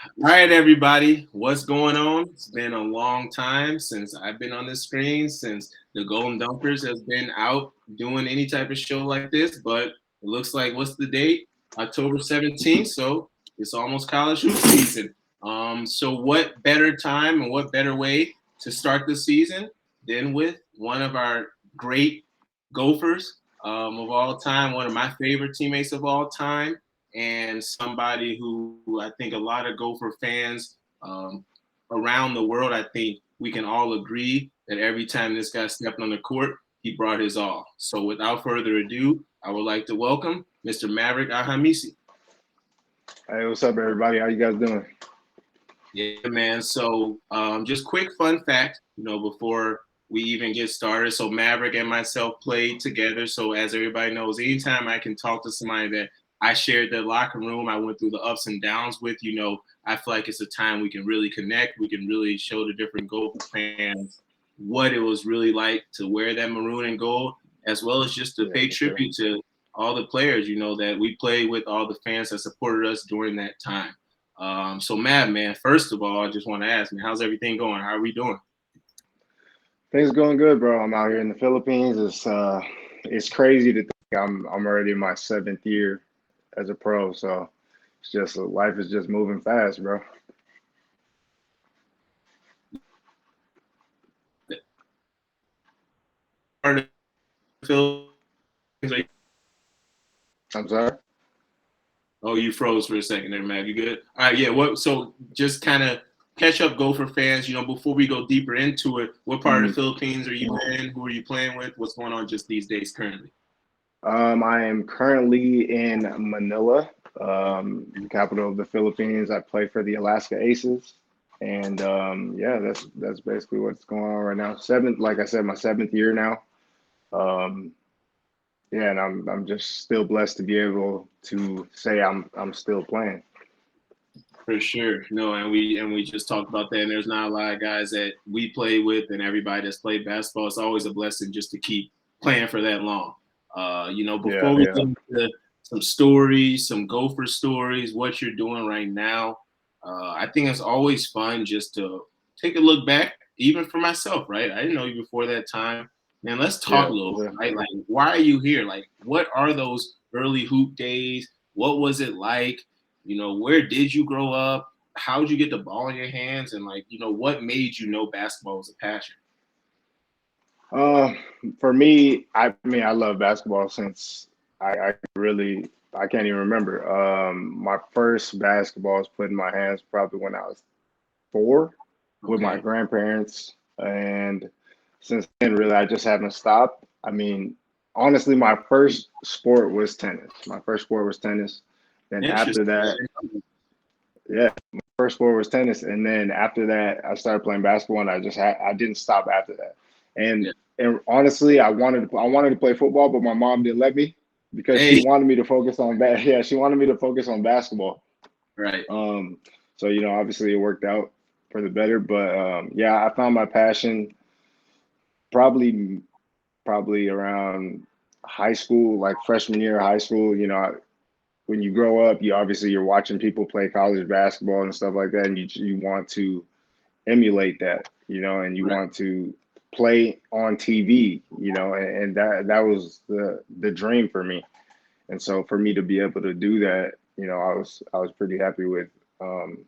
All right, everybody, what's going on? It's been a long time since I've been on the screen, since the Golden Dunkers has been out doing any type of show like this. But it looks like what's the date? October 17th. So it's almost college hoop season. So what better time and what better way to start the season than with one of our great Gophers of all time, one of my favorite teammates of all time, and somebody who I think a lot of Gopher fans around the world, I think we can all agree that every time this guy stepped on the court, he brought his all. So without further ado, I would like to welcome Mr. Maverick Ahanmisi. Hey, what's up, everybody? How you guys doing? Yeah, man. So just quick fun fact, before we even get started. So Maverick and myself played together. So as everybody knows, anytime I can talk to somebody that I shared the locker room, I went through the ups and downs with, I feel like it's a time we can really connect. We can really show the different Gopher fans what it was really like to wear that maroon and gold, as well as just to Yeah, pay for sure. tribute to all the players, that we played with, all the fans that supported us during that time. So Matt, man, first of all, I just want to ask, man, how's everything going? How are we doing? Things going good, bro. I'm out here in the Philippines. It's crazy to think I'm already in my seventh year as a pro. So it's just life is just moving fast, bro. Part of the Philippines? I'm sorry. Oh, you froze for a second there, Matt. You good? All right, yeah. What? So just kind of catch up, Gopher fans. Before we go deeper into it, what part of the Mhm. Philippines are you in? Who are you playing with? What's going on just these days currently? I am currently in Manila, the capital of the Philippines. I play for the Alaska Aces, and yeah, that's basically what's going on right now. Like I said, my seventh year now. Um, Yeah, and I'm just still blessed to be able to say I'm still playing. For sure. No, and we just talked about that. And there's not a lot of guys that we play with, and everybody that's played basketball. It's always a blessing just to keep playing for that long. Yeah, Before we yeah. get into some stories, some Gopher stories, what you're doing right now, I think it's always fun just to take a look back, even for myself. Right? I didn't know you before that time. Man, let's talk Yeah, a for little bit. sure. Right? Like, why are you here? Like, what are those early hoop days? What was it like? Where did you grow up? How did you get the ball in your hands? And like, what made you know basketball was a passion? Uh, for me, I mean, I love basketball since I really I can't even remember. My first basketball was put in my hands probably when I was four with my Okay. grandparents, and since then, really, I just haven't stopped. I mean, honestly, my first sport was tennis. My first sport was tennis. Then after Interesting. that, yeah, first sport was tennis, and then after that, I started playing basketball, and I didn't stop after that. And Yeah. and honestly, I wanted to play football, but my mom didn't let me because she Hey. wanted me to focus on yeah, she wanted me to focus on basketball. Right. Um, so obviously it worked out for the better, but yeah, I found my passion probably probably around high school, like freshman year of high school. When you grow up, you're watching people play college basketball and stuff like that, and you want to emulate that, and you Right. want to play on TV, and that was the dream for me. And so for me to be able to do that, I was pretty happy with um,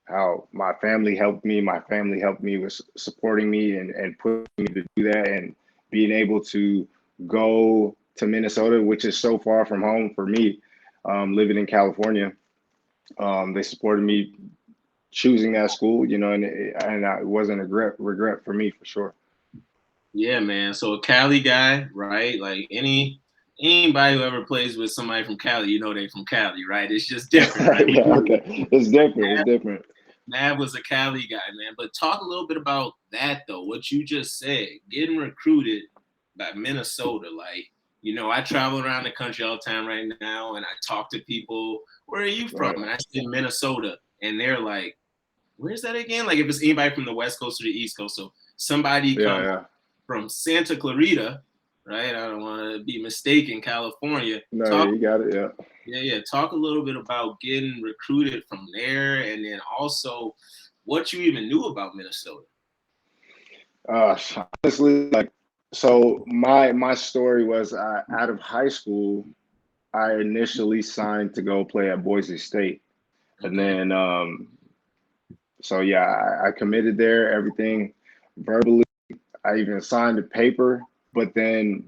how my family helped me. My family helped me with supporting me and pushing me to do that, and being able to go to Minnesota, which is so far from home for me, living in California. They supported me choosing that school, it wasn't a regret for me for sure. Yeah, man. So a Cali guy, right? Like anybody who ever plays with somebody from Cali, they from Cali, right? It's just different, right? Yeah, okay, it's different. It's different. Mav was a Cali guy, man. But talk a little bit about that though. What you just said, getting recruited by Minnesota. Like, I travel around the country all the time right now, and I talk to people. Where are you from? Right. And I say Minnesota, and they're like, "Where's that again?" Like, if it's anybody from the West Coast or the East Coast, so somebody Yeah, comes yeah. from Santa Clarita, right? I don't want to be mistaken. California. No, yeah, Talk, you got it. Yeah. yeah. Talk a little bit about getting recruited from there, and then also what you even knew about Minnesota. Honestly, like, so my story was out of high school, I initially signed to go play at Boise State, and Okay. then so yeah, I committed there, everything verbally. I even signed a paper, but then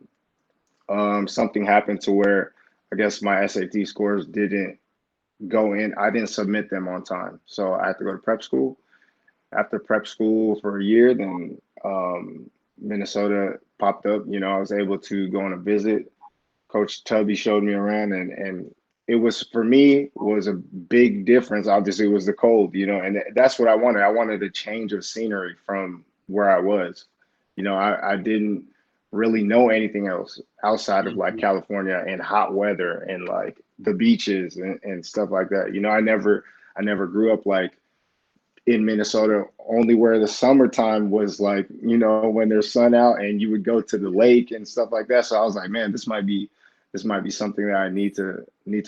something happened to where I guess my SAT scores didn't go in. I didn't submit them on time, so I had to go to prep school. After prep school for a year, then Minnesota popped up. You know, I was able to go on a visit. Coach Tubby showed me around, and it was for me was a big difference. Obviously, it was the cold, you know, and that's what I wanted. I wanted a change of scenery from where I was. You know, I didn't really know anything else outside of like Mhm. California and hot weather and like the beaches and stuff like that. You know, I never grew up like in Minnesota, only where the summertime was like, you know, when there's sun out and you would go to the lake and stuff like that. So I was like, man, this might be something that I need to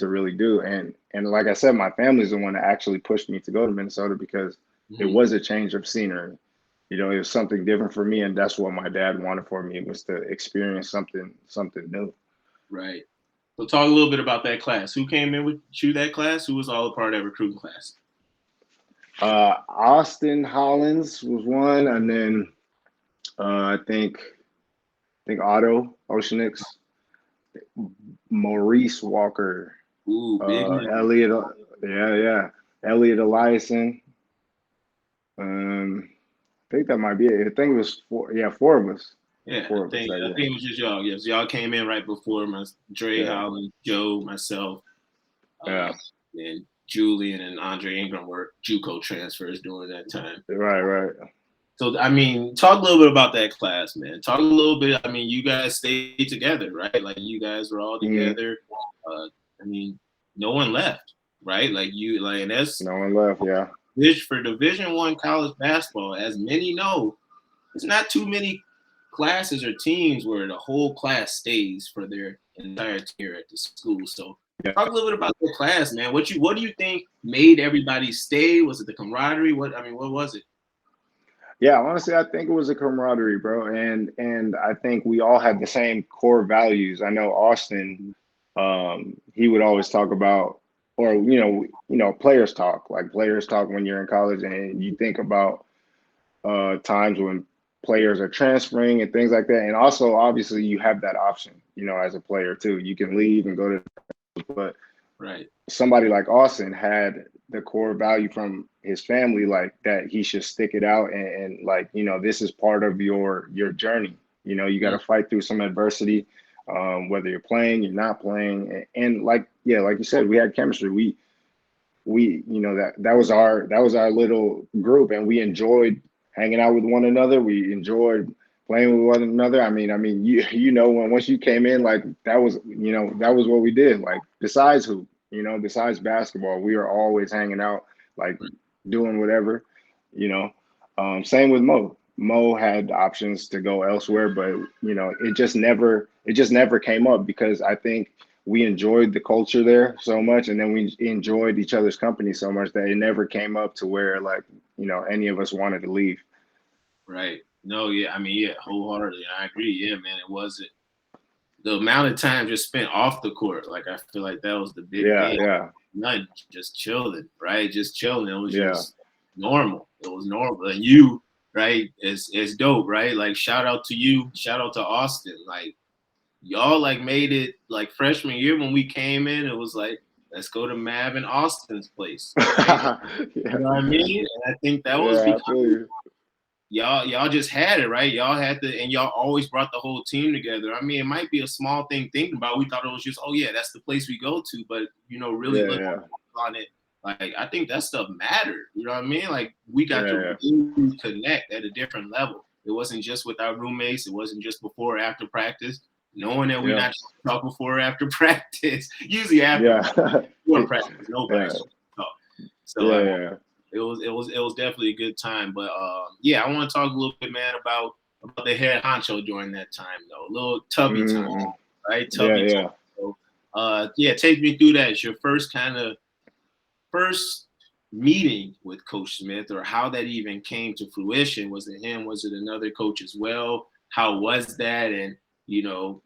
really do. And like I said, my family's the one that actually pushed me to go to Minnesota because it Mhm. was a change of scenery. You know, it was something different for me, and that's what my dad wanted for me was to experience something new. Right. So talk a little bit about that class. Who came in with you that class? Who was all a part of that recruiting class? Austin Hollins was one, and then I think Otto Oceanix, Maurice Walker, Ooh, big name. Elliot, yeah, Elliot Eliason. I think that might be it. I think it was four. Yeah, four of us. Yeah, Four of us that I year. think it was just y'all. Yes, y'all came in right before my Dre Yeah, Holland, Joe, myself, uh, yeah, and Julian and Andre Ingram were JUCO transfers during that time. right, right. So I mean, talk a little bit about that class, man. Talk a little bit. I mean, you guys stayed together, right? Like you guys were all Mm, together. I mean, no one left, right? Like you, like, and that's no one left. Yeah, for Division I college basketball. As many know, there's not too many classes or teams where the whole class stays for their entire tenure at the school. So yeah, talk a little bit about the class, man. What do you think made everybody stay? Was it the camaraderie? What was it? yeah. Honestly, I think it was a camaraderie, bro, and I think we all had the same core values. I know Austin, he would always talk about, or players talk, like players talk when you're in college, and you think about times when players are transferring and things like that. And also, obviously, you have that option, as a player too. You can leave and go to, but Right. somebody like Austin had the core value from his family, like that he should stick it out and like, this is part of your journey. You got Mm, to fight through some adversity, whether you're playing, you're not playing, and like, yeah, like you said, we had chemistry. We that was our little group, and we enjoyed hanging out with one another. We enjoyed playing with one another. I mean when once you came in, like that was what we did, like besides hoop, besides basketball, we were always hanging out, like doing whatever, you know same with Mo had options to go elsewhere, but it just never came up because I think we enjoyed the culture there so much, and then we enjoyed each other's company so much that it never came up to where, like, any of us wanted to leave. right. No, yeah. I mean, yeah, wholeheartedly. I agree. Yeah, man. It wasn't the amount of time just spent off the court. Like I feel like that was the big Yeah, thing. yeah, Nothing, just chilling, right? Just chilling. It was yeah. just normal. It was normal. And you, right, is dope, right? Like shout out to you, shout out to Austin. Like y'all like made it like freshman year when we came in, it was like, let's go to Mav and Austin's place, right? You Yeah, know what I mean? And I think that was yeah, I because feel you. y'all just had it, right? Y'all had to, and y'all always brought the whole team together. I mean, it might be a small thing thinking about. We thought it was just, oh yeah, that's the place we go to, but really Yeah, look yeah, on it. Like I think that stuff mattered. You know what I mean? Like we got to yeah, really connect at a different level. It wasn't just with our roommates. It wasn't just before or after practice. Knowing that we yeah, not talk before or after practice. Usually after yeah, practice. Before practice, yeah, nobody's talk. So I yeah, mean, yeah, it was definitely a good time. But yeah, I want to talk a little bit, man, about about the head honcho during that time, though. A little Tubby time, Mm-hmm. right? Yeah, Tubby yeah. talk. So, yeah, take me through that. It's your first meeting with Coach Smith, or how that even came to fruition. Was it him? Was it another coach as well? How was that? And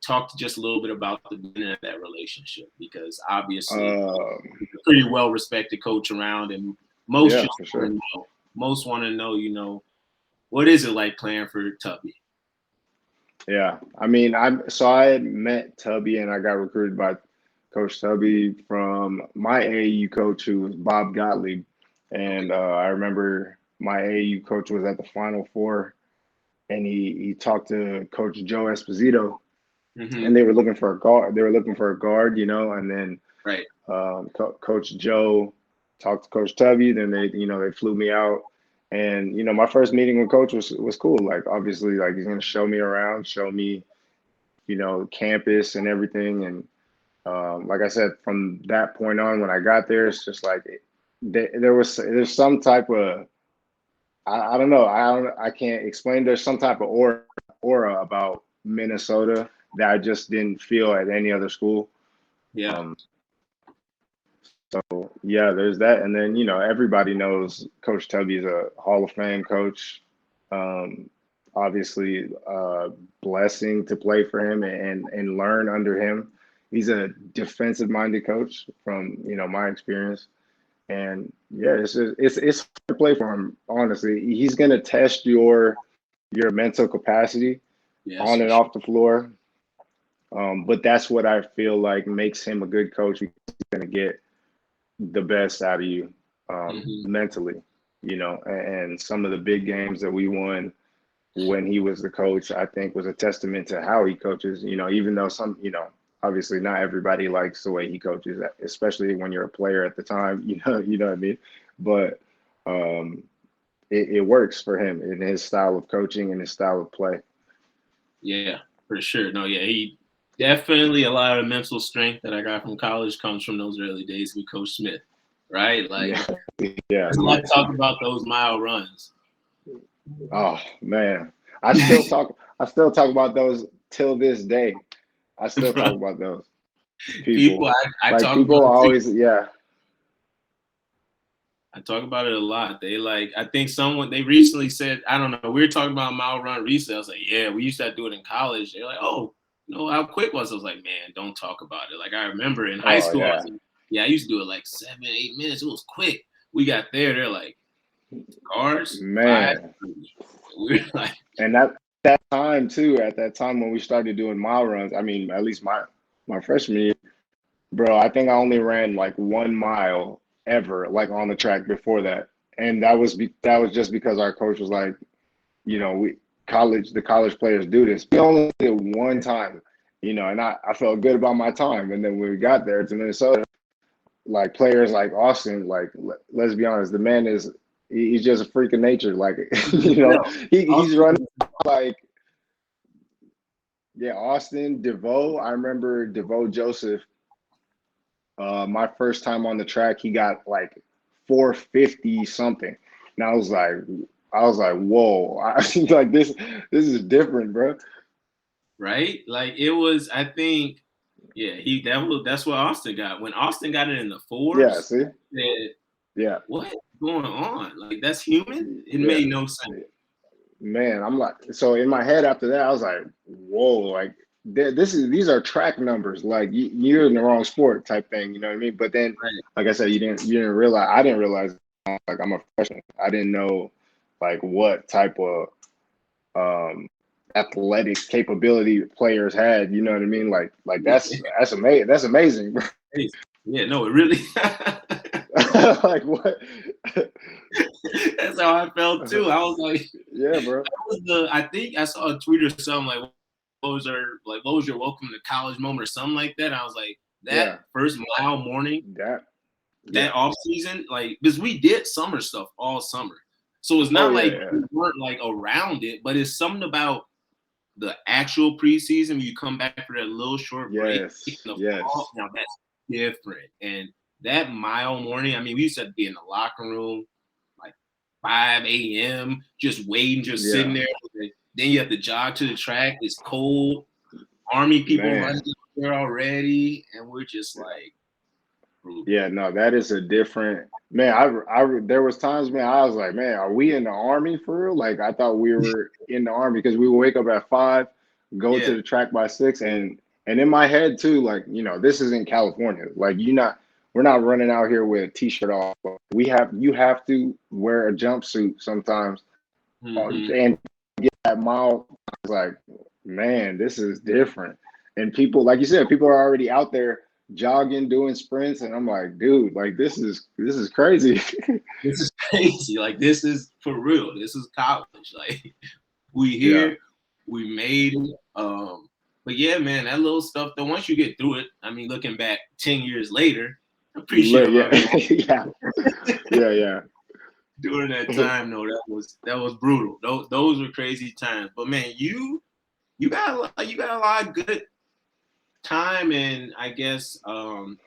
talk to just a little bit about the beginning of that relationship, because obviously Um, he's a pretty well respected coach around, and most yeah, just for want sure. to know. Most want to know, what is it like playing for Tubby? Yeah, I mean, I had met Tubby and I got recruited by Coach Tubby from my AAU coach, who was Bob Gottlieb, Okay. and I remember my AAU coach was at the Final Four, and he talked to Coach Joe Esposito, and Mm-hmm. they were looking for a guard. They were looking for a guard, and then Right. Coach Joe talked to Coach Tubby. Then they flew me out, and my first meeting with Coach was cool. Like obviously, like he's gonna show me around, show me campus and everything. And like I said, from that point on, when I got there, it's just like there's some type of I don't know I can't explain. There's some type of aura about Minnesota that I just didn't feel at any other school. Yeah. Um, so yeah, there's that, and then everybody knows Coach Tubby is a Hall of Fame coach. Um, obviously, blessing to play for him and learn under him. He's a defensive minded coach from my experience, and yeah, it's hard to play for him. Honestly, he's gonna test your mental capacity Yes, on for and sure. off the floor. But that's what I feel like makes him a good coach. He's gonna get the best out of you Mm-hmm. mentally, and some of the big games that we won when he was the coach, I think was a testament to how he coaches, even though obviously not everybody likes the way he coaches, especially when you're a player at the time, you know what I mean? But um, it works for him in his style of coaching and his style of play. Yeah, for sure. No, yeah, he definitely, a lot of mental strength that I got from college comes from those early days with Coach Smith, right? Like, Yeah, yeah, there's a lot to talk about those mile runs. oh man, I still talk about those till this day. I still talk Bro, about those people, people. I Like talk about people it too. always, yeah. I talk about it a lot. I think they recently said, I don't know, we were talking about mile run recently. I was like, yeah, we used to do it in college. They're like, oh, how quick was it? I was like, man, don't talk about it. Like, I remember in high Oh school, I was yeah, like, yeah, I used to do it like 7, 8 minutes. It was quick. We got there, they're like, cars, 5. man. We were like, And that time too, at that time when we started doing mile runs, I mean, at least my freshman year, bro, I think I only ran like 1 mile ever, like on the track before that. And that was just because our coach was like, the college players do this. We only did it one time, and I felt good about my time. And then when we got there to Minnesota, like players like Austin, like let's be honest, the man he's just a freak of nature. Like no, he's running Austin, like, yeah, Austin, DeVoe. I remember DeVoe Joseph. My first time on the track, he got like 450 something, and I was like, whoa! Like this is different, bro. right? Like, it was, I think, yeah, that's what Austin got. When Austin got it in the Yeah, fours, see, said, yeah, what's going on? Like, that's human? It yeah, made no sense. man. I'm like, so in my head after that, I was like, whoa, like these are track numbers. Like you're in the wrong sport type thing. You know what I mean? But then, Right. like I said, you didn't realize. I didn't realize. Like I'm a freshman. I didn't know like what type of um athletic capability players had. You know what I mean? Like that's amazing. That's amazing. Yeah, no, it really. Like what? That's how I felt too. I was like, Yeah, bro. I think I saw a tweet or something like, what was your welcome to college moment or something like that. I was like, that Yeah, first mile morning, that. that Yeah. off season, like, because we did summer stuff all summer, so it's Oh not yeah, like yeah. we weren't like around it, but it's something about the actual preseason. You come back for that little short break in Yes, the fall. yes. Now that's different. And that mile morning, I mean, we used to be in the locker room like 5 a.m. just waiting, just sitting Yeah. there. Then you have to jog to the track. It's cold. Army people Man. running there already, and we're just like, brutal. Yeah, no, that is a different man. There was times, man, I was like, man, are we in the army for real? Like, I thought we were in the army because we would wake up at 5, go to Yeah. the track by 6, and in my head too, like, this isn't California. Like, we're not running out here with a t-shirt off. You have to wear a jumpsuit sometimes, Mm-hmm. and get that mile. I was like, man, this is different. And people, like you said, people are already out there jogging, doing sprints, and I'm like, dude, like this is crazy. This is crazy. Like, this is for real. This is college. Like, we Yeah. here, we made it. But yeah, man, that little stuff. Though, once you get through it, I mean, looking back 10 years later, appreciative Yeah. of it. Yeah. Yeah. During that time, though, that was brutal. Those were crazy times. But man, you got a lot of good time and I guess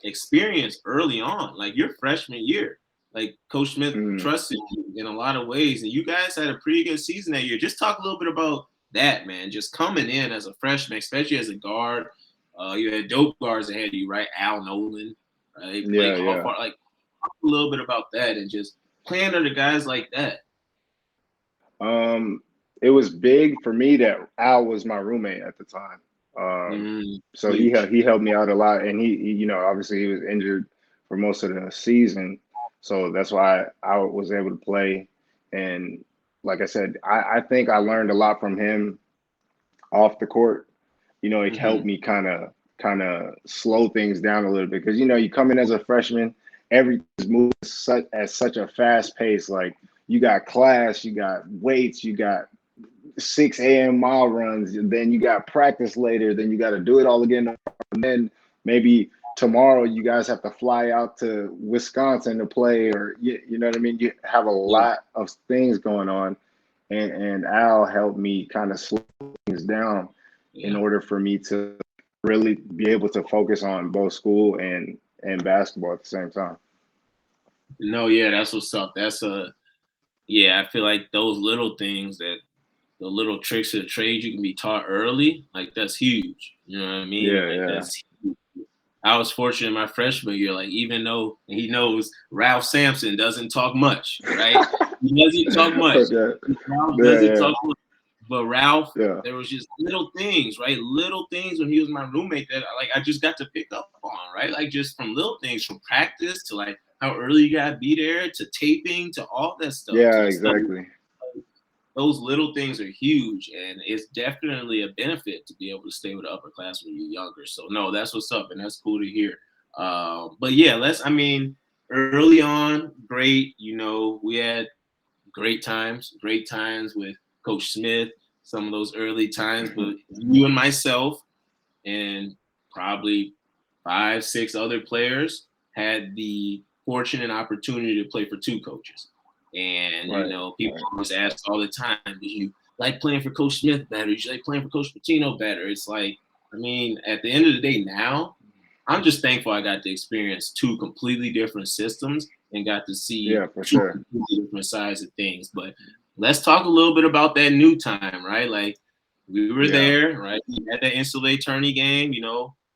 experience early on, like your freshman year. Like Coach Smith Mm. trusted you in a lot of ways, and you guys had a pretty good season that year. Just talk a little bit about that, man. Just coming in as a freshman, especially as a guard. You had dope guards ahead of you, right? Al Nolan, right? Blake Yeah. Hoffart. Like, talk a little bit about that and just playing under guys like that. It was big for me that Al was my roommate at the time. So Huge. he helped me out a lot, and obviously he was injured for most of the season, so that's why I was able to play. And like I said, I think I learned a lot from him off the court. It Mm-hmm. helped me kind of slow things down a little bit because you come in as a freshman, everything's moving at such a fast pace. Like you got class, you got weights, you got 6 a.m. mile runs, then you got practice later, then you got to do it all again, and then maybe tomorrow you guys have to fly out to Wisconsin to play, or you know what I mean. You have a Yeah. lot of things going on, and Al helped me kind of slow things down in Yeah. order for me to really be able to focus on both school and basketball at the same time. No, yeah, that's what's up. Yeah, I feel like those little things, that the little tricks of the trade you can be taught early, like that's huge. You know what I mean? Like Yeah. that's huge. I was fortunate in my freshman year, like even though he knows Ralph Sampson doesn't talk much, right? He doesn't talk much. Okay. Ralph doesn't Yeah. talk much. But Ralph, Yeah. there was just little things, right? Little things when he was my roommate that I just got to pick up on, right? Like just from little things, from practice to like how early you gotta be there, to taping, to all that stuff, to Yeah. the stuff. Exactly. Those little things are huge, and it's definitely a benefit to be able to stay with the upper class when you're younger. So no, that's what's up, and that's cool to hear. But yeah, I mean, early on, great. We had great times with Coach Smith. Some of those early times, but you and myself, and probably 5, 6 other players had the fortune and opportunity to play for 2 coaches. And Right. people always ask all the time, "Do you like playing for Coach Smith better? Do you like playing for Coach Pitino better?" It's like, I mean, at the end of the day, now I'm just thankful I got to experience 2 completely different systems and got to see Yeah, for 2 sure. completely different sides of things. But let's talk a little bit about that new time, right? Like, we were Yeah. there, right? We had that NCAA tourney game,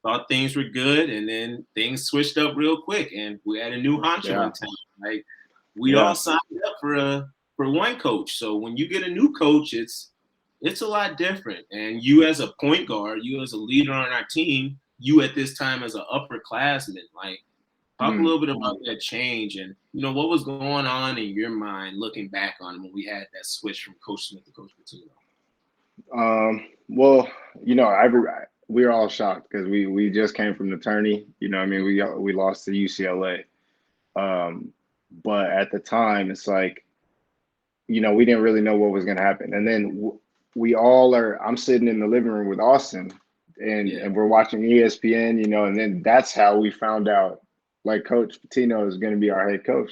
thought things were good, and then things switched up real quick, and we had a new honcho in Yeah. town. Like, we all Yeah. signed up for one coach. So when you get a new coach, it's a lot different. And you as a point guard, you as a leader on our team, you at this time as an upperclassman, like, talk a Mm. little bit about that change and what was going on in your mind looking back on when we had that switch from Coach Smith to Coach Pitino. Well, we were all shocked because we just came from the tourney. I mean, we lost to UCLA. But at the time, it's like, we didn't really know what was going to happen. And then I'm sitting in the living room with Austin, and Yeah. we're watching ESPN, and then that's how we found out, like, Coach Pitino is going to be our head coach.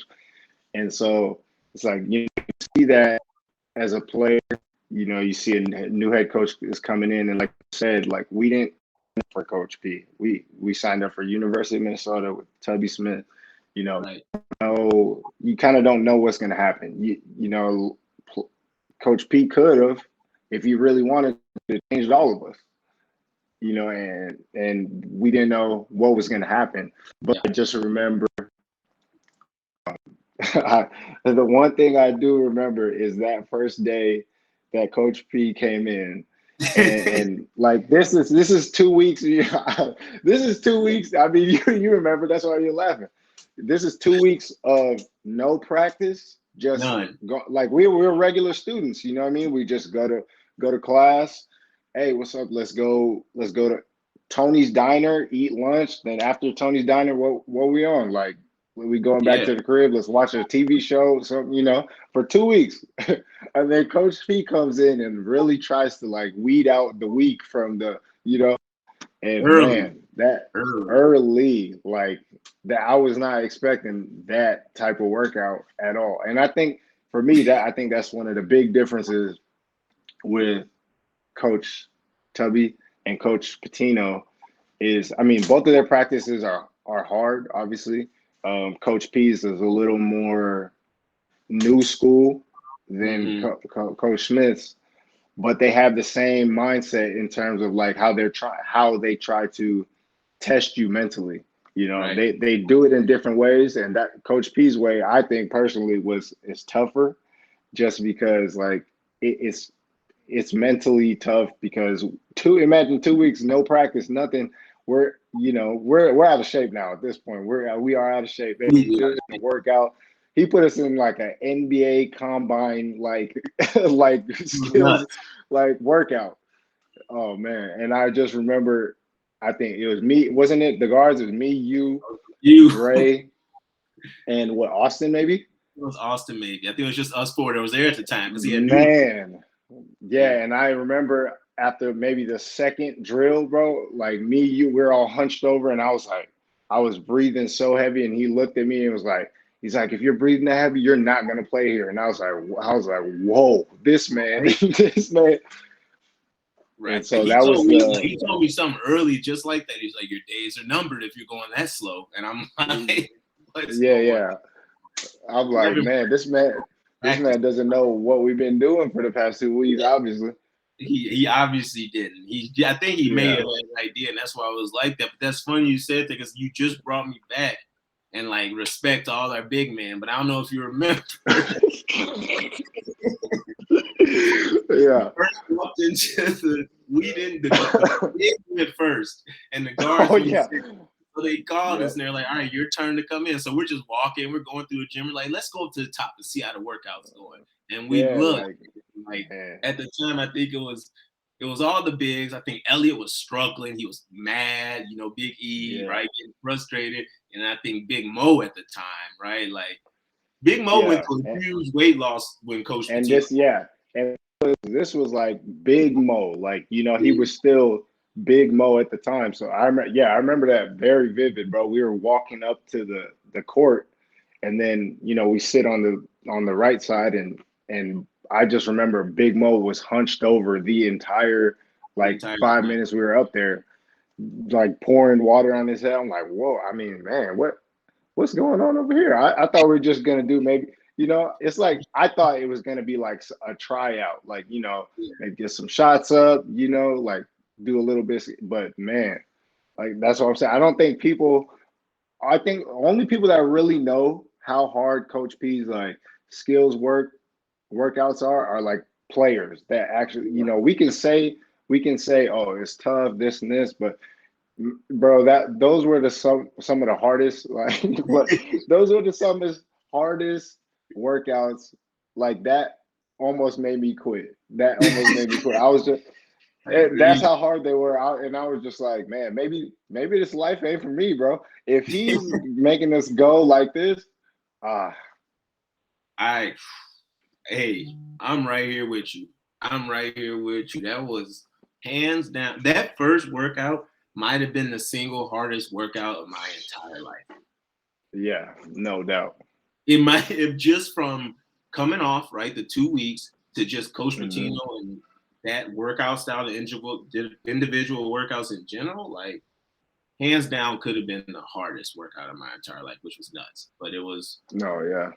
And so it's like, you see that as a player, you see a new head coach is coming in, and like I said, like, we didn't for Coach P. We signed up for University of Minnesota with Tubby Smith. Right. You kind of don't know what's going to happen. Coach P could have, if he really wanted to change all of us, you know, and we didn't know what was going to happen. But Yeah. I just remember the one thing I do remember is that first day that Coach P came in, and like this is 2 weeks. This is 2 weeks. I mean, you remember, that's why you're laughing. This is 2 weeks of no practice. Just None. go, like we're regular students. You know what I mean? We just go to class. Hey, what's up? Let's go to Tony's Diner, eat lunch. Then after Tony's Diner, what we on? Like we going back Yeah. to the crib. Let's watch a TV show, something, for 2 weeks. And then Coach P comes in and really tries to like weed out the weak from and Early. man, that Early. early, like that, I was not expecting that type of workout at all. And I think for me, I think that's one of the big differences with Coach Tubby and Coach Patino is, I mean, both of their practices are hard, obviously. Coach P's is a little more new school than Mm-hmm. Coach Smith's, but they have the same mindset in terms of like how they try to test you mentally. You know, Right. they do it in different ways, and that Coach P's way, I think personally, is tougher, just because like it's mentally tough because imagine 2 weeks no practice, nothing. We're out of shape now at this point. We are out of shape. And he's Yeah. doing a workout. He put us in like an NBA combine like like skills Nuts. like workout. Oh man. And I just remember, I think it was me, wasn't it? The guards, it was me, you, You. Dre, and what, Austin maybe? It was Austin, maybe. I think it was just us four that was there at the time because he had new. Man, Yeah. yeah, and I remember after maybe the second drill, bro, like me, you, we're all hunched over, and I was breathing so heavy, and he looked at me and was like, he's like, if you're breathing that heavy, you're not gonna play here. And I was like, whoa, this man, Right. this man. Right. And And so that was he told me something early just like that. He's like, your days are numbered if you're going that slow. And I'm like, what's yeah, going on? yeah. I'm Because like, everybody man, this practiced. man doesn't know what we've been doing for the past 2 weeks, obviously. He obviously didn't. I think he may have Yeah. had an idea, and that's why I was like that. But that's funny you said that because you just brought me back and like respect to all our big men. But I don't know if you remember. Yeah. First walked into we didn't the bigs went first, and the guards Oh went yeah. second. So they called Yeah. us and they're like, all right, your turn to come in. So we're just walking, we're going through the gym. We're like, let's go up to the top and see how the workout's going. And we Yeah, looked, like like man. at the time, I think it was all the bigs. I think Elliot was struggling. He was mad, Big E, Yeah. right? Getting frustrated. And I think Big Mo at the time, right? Like Big Mo went Yeah. through a huge weight loss when Coach And Patino. this, yeah. And this was like Big Mo. Like, he was still Big Mo at the time. So I remember that very vivid, bro. We were walking up to the court, and then, we sit on the right side, and I just remember Big Mo was hunched over the entire The like entire 5 minutes we were up there, like pouring water on his head. I'm like, whoa, I mean, man, what's going on over here? I thought we were just gonna do maybe, it's like I thought it was gonna be like a tryout, like, maybe get some shots up, like do a little bit, but man, like that's what I'm saying. I think only people that really know how hard Coach P's like skills workouts are like players that actually, we can say, oh, it's tough, this and this, but bro, that those were some of the hardest, like, but those were some of the hardest workouts. Like that almost made me quit. That almost made me quit. I was just I that's agree. how hard they were out, and I was just like, man, maybe this life ain't for me, bro. If he's making us go like this, ah, I hey, I'm right here with you. I'm right here with you. That was hands down. That first workout might have been the single hardest workout of my entire life. yeah, no doubt. It might have just from coming off, right, the 2 weeks to just Coach Hmm. Patino and that workout style, the individual workouts in general, like hands down could have been the hardest workout of my entire life, which was nuts. But No, yeah,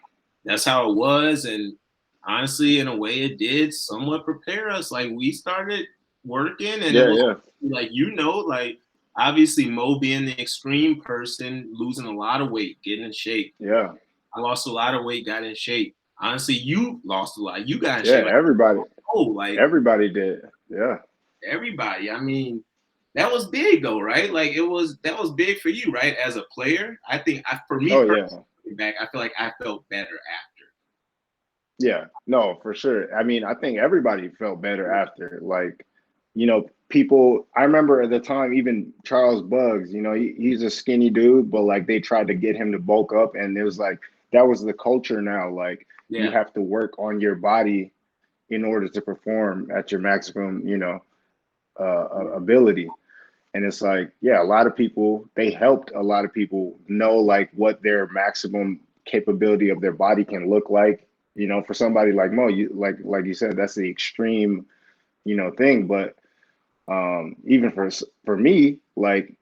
that's how it was. And honestly, in a way, it did somewhat prepare us. Like we started working, and it Yeah, was yeah, like like obviously Mo being the extreme person, losing a lot of weight, getting in shape. yeah, I lost a lot of weight, got in shape. Honestly, you lost a lot. You got in yeah. shape. Like, oh, like Everybody did. Yeah, everybody. I mean, that was big though, right? Like that was big for you, right? As a player, I think for me oh yeah, personally, back, I feel like I felt better after. yeah. No, for sure. I mean, I think everybody felt better after. Like, people. I remember at the time, even Charles Buggs. He's a skinny dude, but like they tried to get him to bulk up, and it was like that was the culture now. Like you Yeah, have to work on your body in order to perform at your maximum, ability. And it's like, yeah, a lot of people, they helped a lot of people know like what their maximum capability of their body can look like. For somebody like Mo, you like you said, that's the extreme, thing. But even for me, like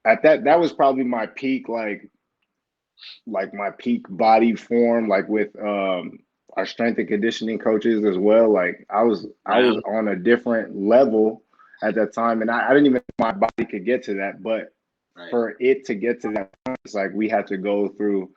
at that was probably my peak, like my peak body form, like with our strength and conditioning coaches as well. Like I was round, on a different level at that time, and I didn't even know my body could get to that. But right? for it to get to that point, it's like we had to go through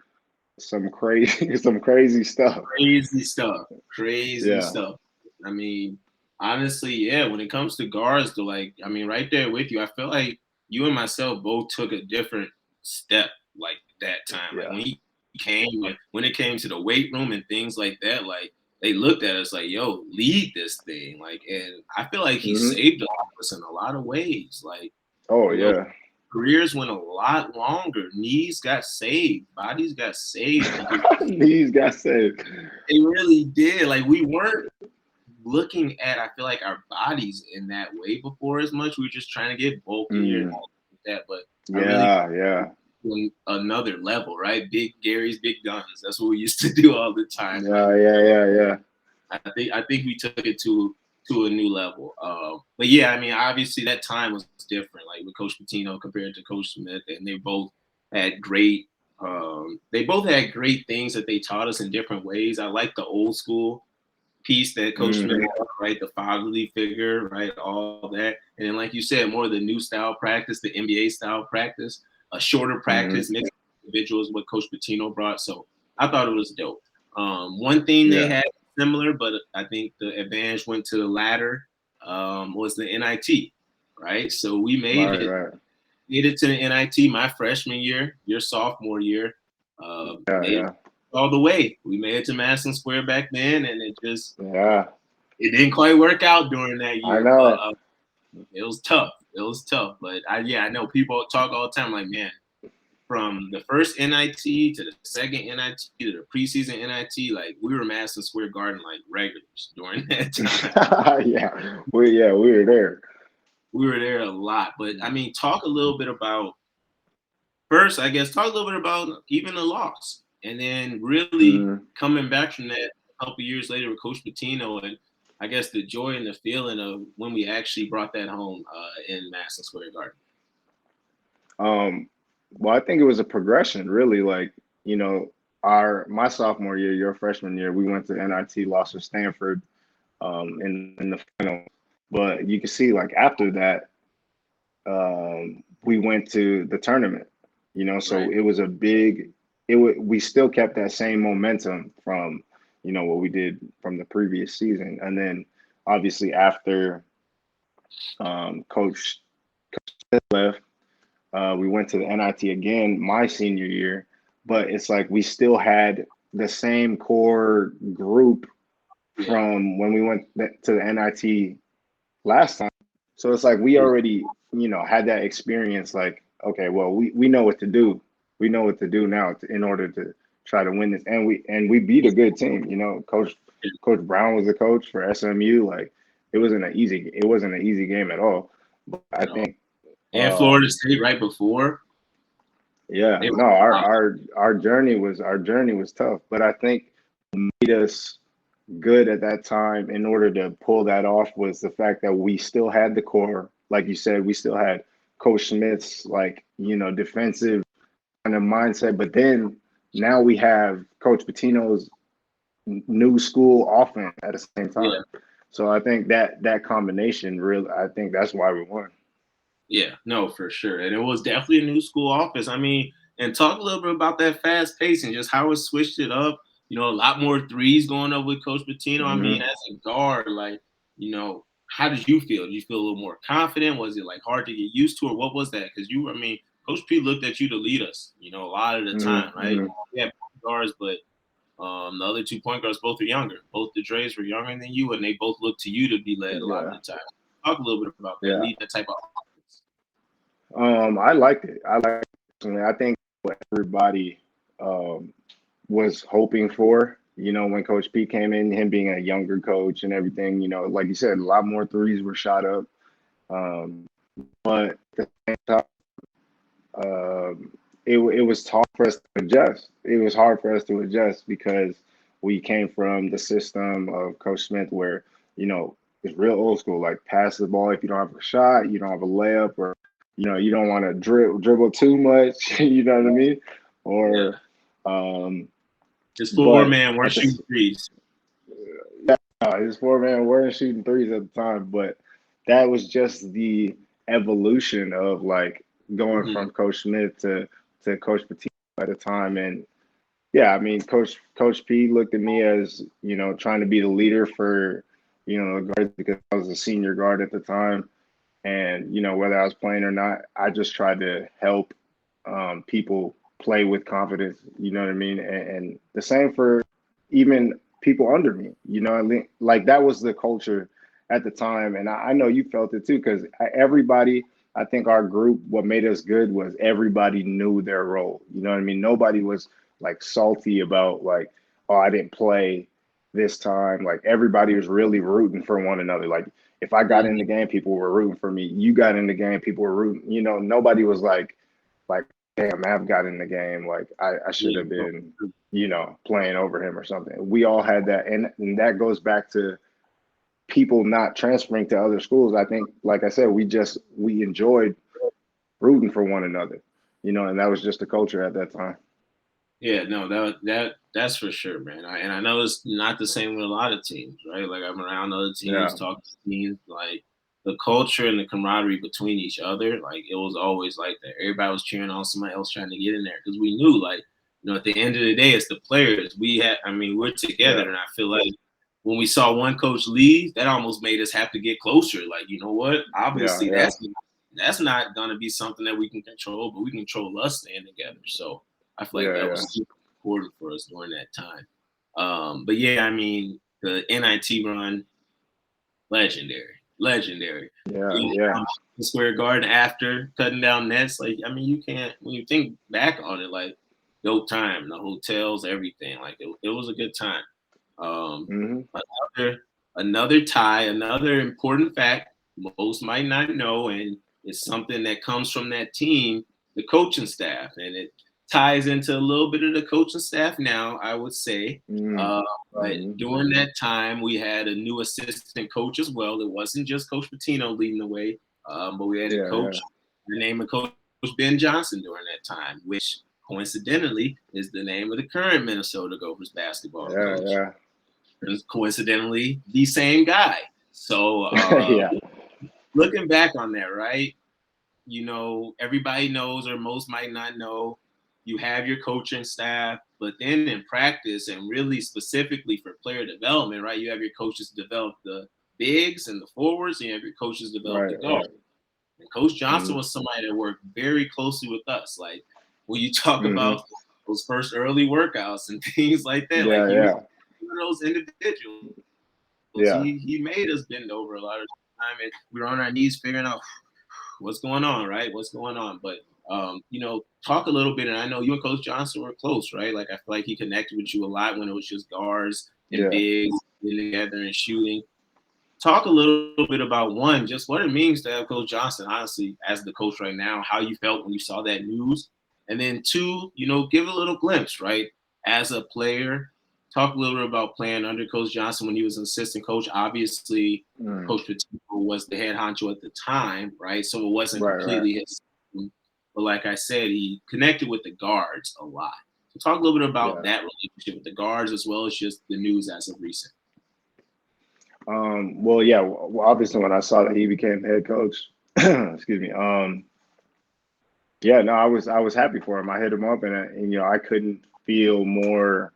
some crazy some crazy stuff. Crazy stuff, crazy Yeah. stuff. I mean, honestly, yeah. When it comes to guards, though, like I mean, right there with you, I feel like you and myself both took a different step like that time. Like Yeah. when he came, like when it came to the weight room and things like that, like they looked at us like, "Yo, lead this thing." Like, and I feel like he Hmm. saved us in a lot of ways. Like, Oh you know, yeah. careers went a lot longer. Knees got saved, bodies got saved because These guys said, they really did. Like we weren't looking at, I feel like, our bodies in that way before as much. We were just trying to get bulkier and mm, all that. But I really yeah, yeah, on another level, right? Big Gary's big guns. That's what we used to do all the time. Like yeah, yeah, yeah, yeah. I think we took it to a new level. But yeah, I mean, obviously that time was different. Like with Coach Pitino compared to Coach Smith, and had great. They both had great things that they taught us in different ways. I like the old school piece that Coach Smith Hmm. had, right? The fatherly figure, right? All that. And then, like you said, more of the new style practice, the NBA style practice, a shorter Hmm. practice, mixed individuals, what Coach Pitino brought. So I thought it was dope. One thing they Yeah. had similar, but I think the advantage went to the latter, was the NIT, right? So we Right, right. made it to the NIT my freshman year, your sophomore year. Yeah, Made it yeah, all the way. We made it to Madison Square back then, and yeah. it didn't quite work out during that I year, but know. it was tough. It was tough, but I know people talk all the time like, man, from the first NIT to the second NIT to the preseason NIT, like we were Madison Square Garden like regulars during that time. We were there. We were there a lot, but I mean, talk a little bit about first, I guess, talk a little bit about even the loss, and then really Mm. coming back from that a couple years later with Coach Pitino, and I guess the joy and the feeling of when we actually brought that home in Madison Square Garden. Well, I think it was a progression, really. Like, you know, our my sophomore year, your freshman year, we went to NIT, lost to Stanford, in the final. But you can see, like after that, we went to the tournament. So Right. it was a big. We still kept that same momentum from, what we did from the previous season, and then obviously after Coach left, we went to the NIT again my senior year, but it's like we still had the same core group Yeah. from when we went to the NIT last time. So it's like we already, had that experience. Like, okay, well, we know what to do. We know what to do now in order to try to win this, and we beat a good team. Coach Brown was the coach for SMU. Like, it wasn't an easy game at all. But I At all. think, And Florida um, State right before. yeah, They were no, our journey was tough, but I think made us good at that time in order to pull that off was the fact that we still had the core. Like you said, we still had Coach Smith's defensive kind of mindset, but then now we have Coach Patino's new school offense at the same Yeah. time. So I think that combination really, I think that's why we won. Yeah, no, for sure. And it was definitely a new school office. I mean, and talk a little bit about that fast pace and just how it switched it up. You know, a lot more threes going up with Coach Pitino. I mean, Hmm. as a guard, like, how did you feel? Did you feel a little more confident? Was it like hard to get used to, or what was that? Because I mean, Coach P looked at you to lead us, a lot of the time, right? Hmm. We had point guards, but the other 2 point guards both are younger. Both the Dre's were younger than you, and they both looked to you to be led a lot of Yeah, the time. Talk a little bit about that, yeah. lead that type of offense. I liked it. I liked it. Personally. I think what everybody um, was hoping for. When Coach P came in, him being a younger coach and everything. Like you said, a lot more threes were shot up. But at the same time, it was hard for us to adjust. It was hard for us to adjust because we came from the system of Coach Smith where, it's real old school, like pass the ball if you don't have a shot, you don't have a layup, or, you don't want to dribble too much, you know what I mean? Yeah. Or, um, His four but man weren't at shooting the threes. his 4 man weren't shooting threes at the time, but that was just the evolution of like going Hmm. from Coach Smith to Coach Patino at the time. And yeah, I mean, Coach P looked at me as trying to be the leader for the guards because I was a senior guard at the time, and whether I was playing or not, I just tried to help people play with confidence. You know what I mean? And the same for even people under me. You know what I mean? Like that was the culture at the time, and I know you felt it too because everybody. I think our group, what made us good was everybody knew their role. You know what I mean? Nobody was like salty about like, oh, I didn't play this time. Like everybody was really rooting for one another. Like if I got in Hmm. the game, people were rooting for me. You got in the game, people were rooting. Nobody was like, damn, Mav got in the game. Like I should Yeah. have been, playing over him or something. We all had that, and that goes back to people not transferring to other schools. I think, like I said, we enjoyed rooting for one another, and that was just the culture at that time. Yeah, no, that's for sure, man. And I know it's not the same with a lot of teams, right? Like I'm around other teams, Yeah, talking to teams, like the culture and the camaraderie between each other, like it was always like that. Everybody was cheering on somebody else trying to get in there because we knew, like, at the end of the day, it's the players. I mean, we're together, yeah, and I feel like when we saw one coach leave, that almost made us have to get closer. Like, you know what? yeah, Obviously, yeah. that's not gonna be something that we can control, but we control us staying together. So I feel like Yeah, that yeah, was super important for us during that time. But yeah, I mean, the NIT run, legendary, legendary. yeah, Being yeah, down the Square Garden after cutting down nets, like I mean, you can't when you think back on it, like dope time, the hotels, everything. Like it was a good time. Um, hmm, another another tie, another important fact most might not know, and it's something that comes from that team, the coaching staff, and it ties into a little bit of the coaching staff now, I would say. hmm, Uh, but hmm. during that time, we had a new assistant coach as well. It wasn't just Coach Patino leading the way, but we had a Yeah, coach, yeah, the name of Coach Ben Johnson during that time, which coincidentally is the name of the current Minnesota Gophers basketball yeah, coach. yeah, Coincidentally, the same guy. So yeah. looking back on that, right? Everybody knows, or most might not know, you have your coaching staff, but then in practice and really specifically for player development, right? You have your coaches develop the bigs and the forwards, and you have your coaches develop Right, the guards. right. And Coach Johnson Hmm. was somebody that worked very closely with us. Like when you talk Hmm. about those first early workouts and things like that, like Yeah, he was yeah, one of those individuals. yeah. He made us bend over a lot of time, and we were on our knees figuring out what's going on, right? What's going on? But talk a little bit. And I know you and Coach Johnson were close, right? Like I feel like he connected with you a lot when it was just guards and Yeah. bigs getting together and shooting. Talk a little bit about one, just what it means to have Coach Johnson, honestly, as the coach right now, how you felt when you saw that news. And then two, give a little glimpse, right? As a player, talk a little bit about playing under Coach Johnson when he was an assistant coach. Obviously, Mm. Coach Patino was the head honcho at the time, right? So it wasn't Right, right. completely his. But like I said, he connected with the guards a lot. Talk a little bit about Yeah. that relationship with the guards as well as just the news as of recent. Well, yeah. Well, obviously, when I saw that he became head coach, excuse me. Yeah, no, I was happy for him. I hit him up, and you know, I couldn't feel more,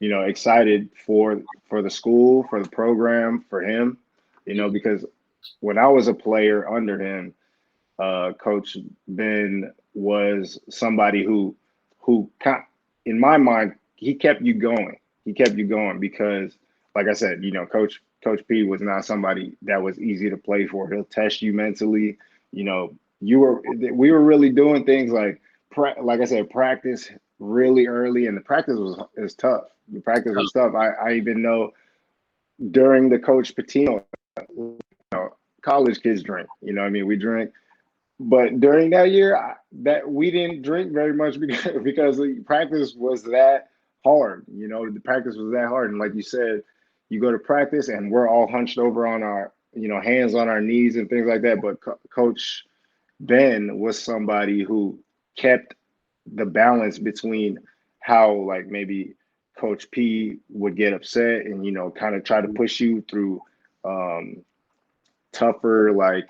you know, excited for the school, for the program, for him, you know, because when I was a player under him, Coach Ben was somebody who in my mind, he kept you going. He kept you going because, like I said, you know, Coach P was not somebody that was easy to play for. He'll test you mentally. You know, we were really doing things like like I said, practice really early, and the practice was tough. The practice was tough. I even know during the Coach Patino, you know, college kids drink. You know, what I mean, we drink, but during that year, that we didn't drink very much because the practice was that hard. You know, the practice was that hard, and like you said, you go to practice and we're all hunched over on our, you know, hands on our knees and things like that. But Coach Ben was somebody who kept the balance between how, like, maybe Coach P would get upset and, you know, kind of try to push you through um, tougher, like,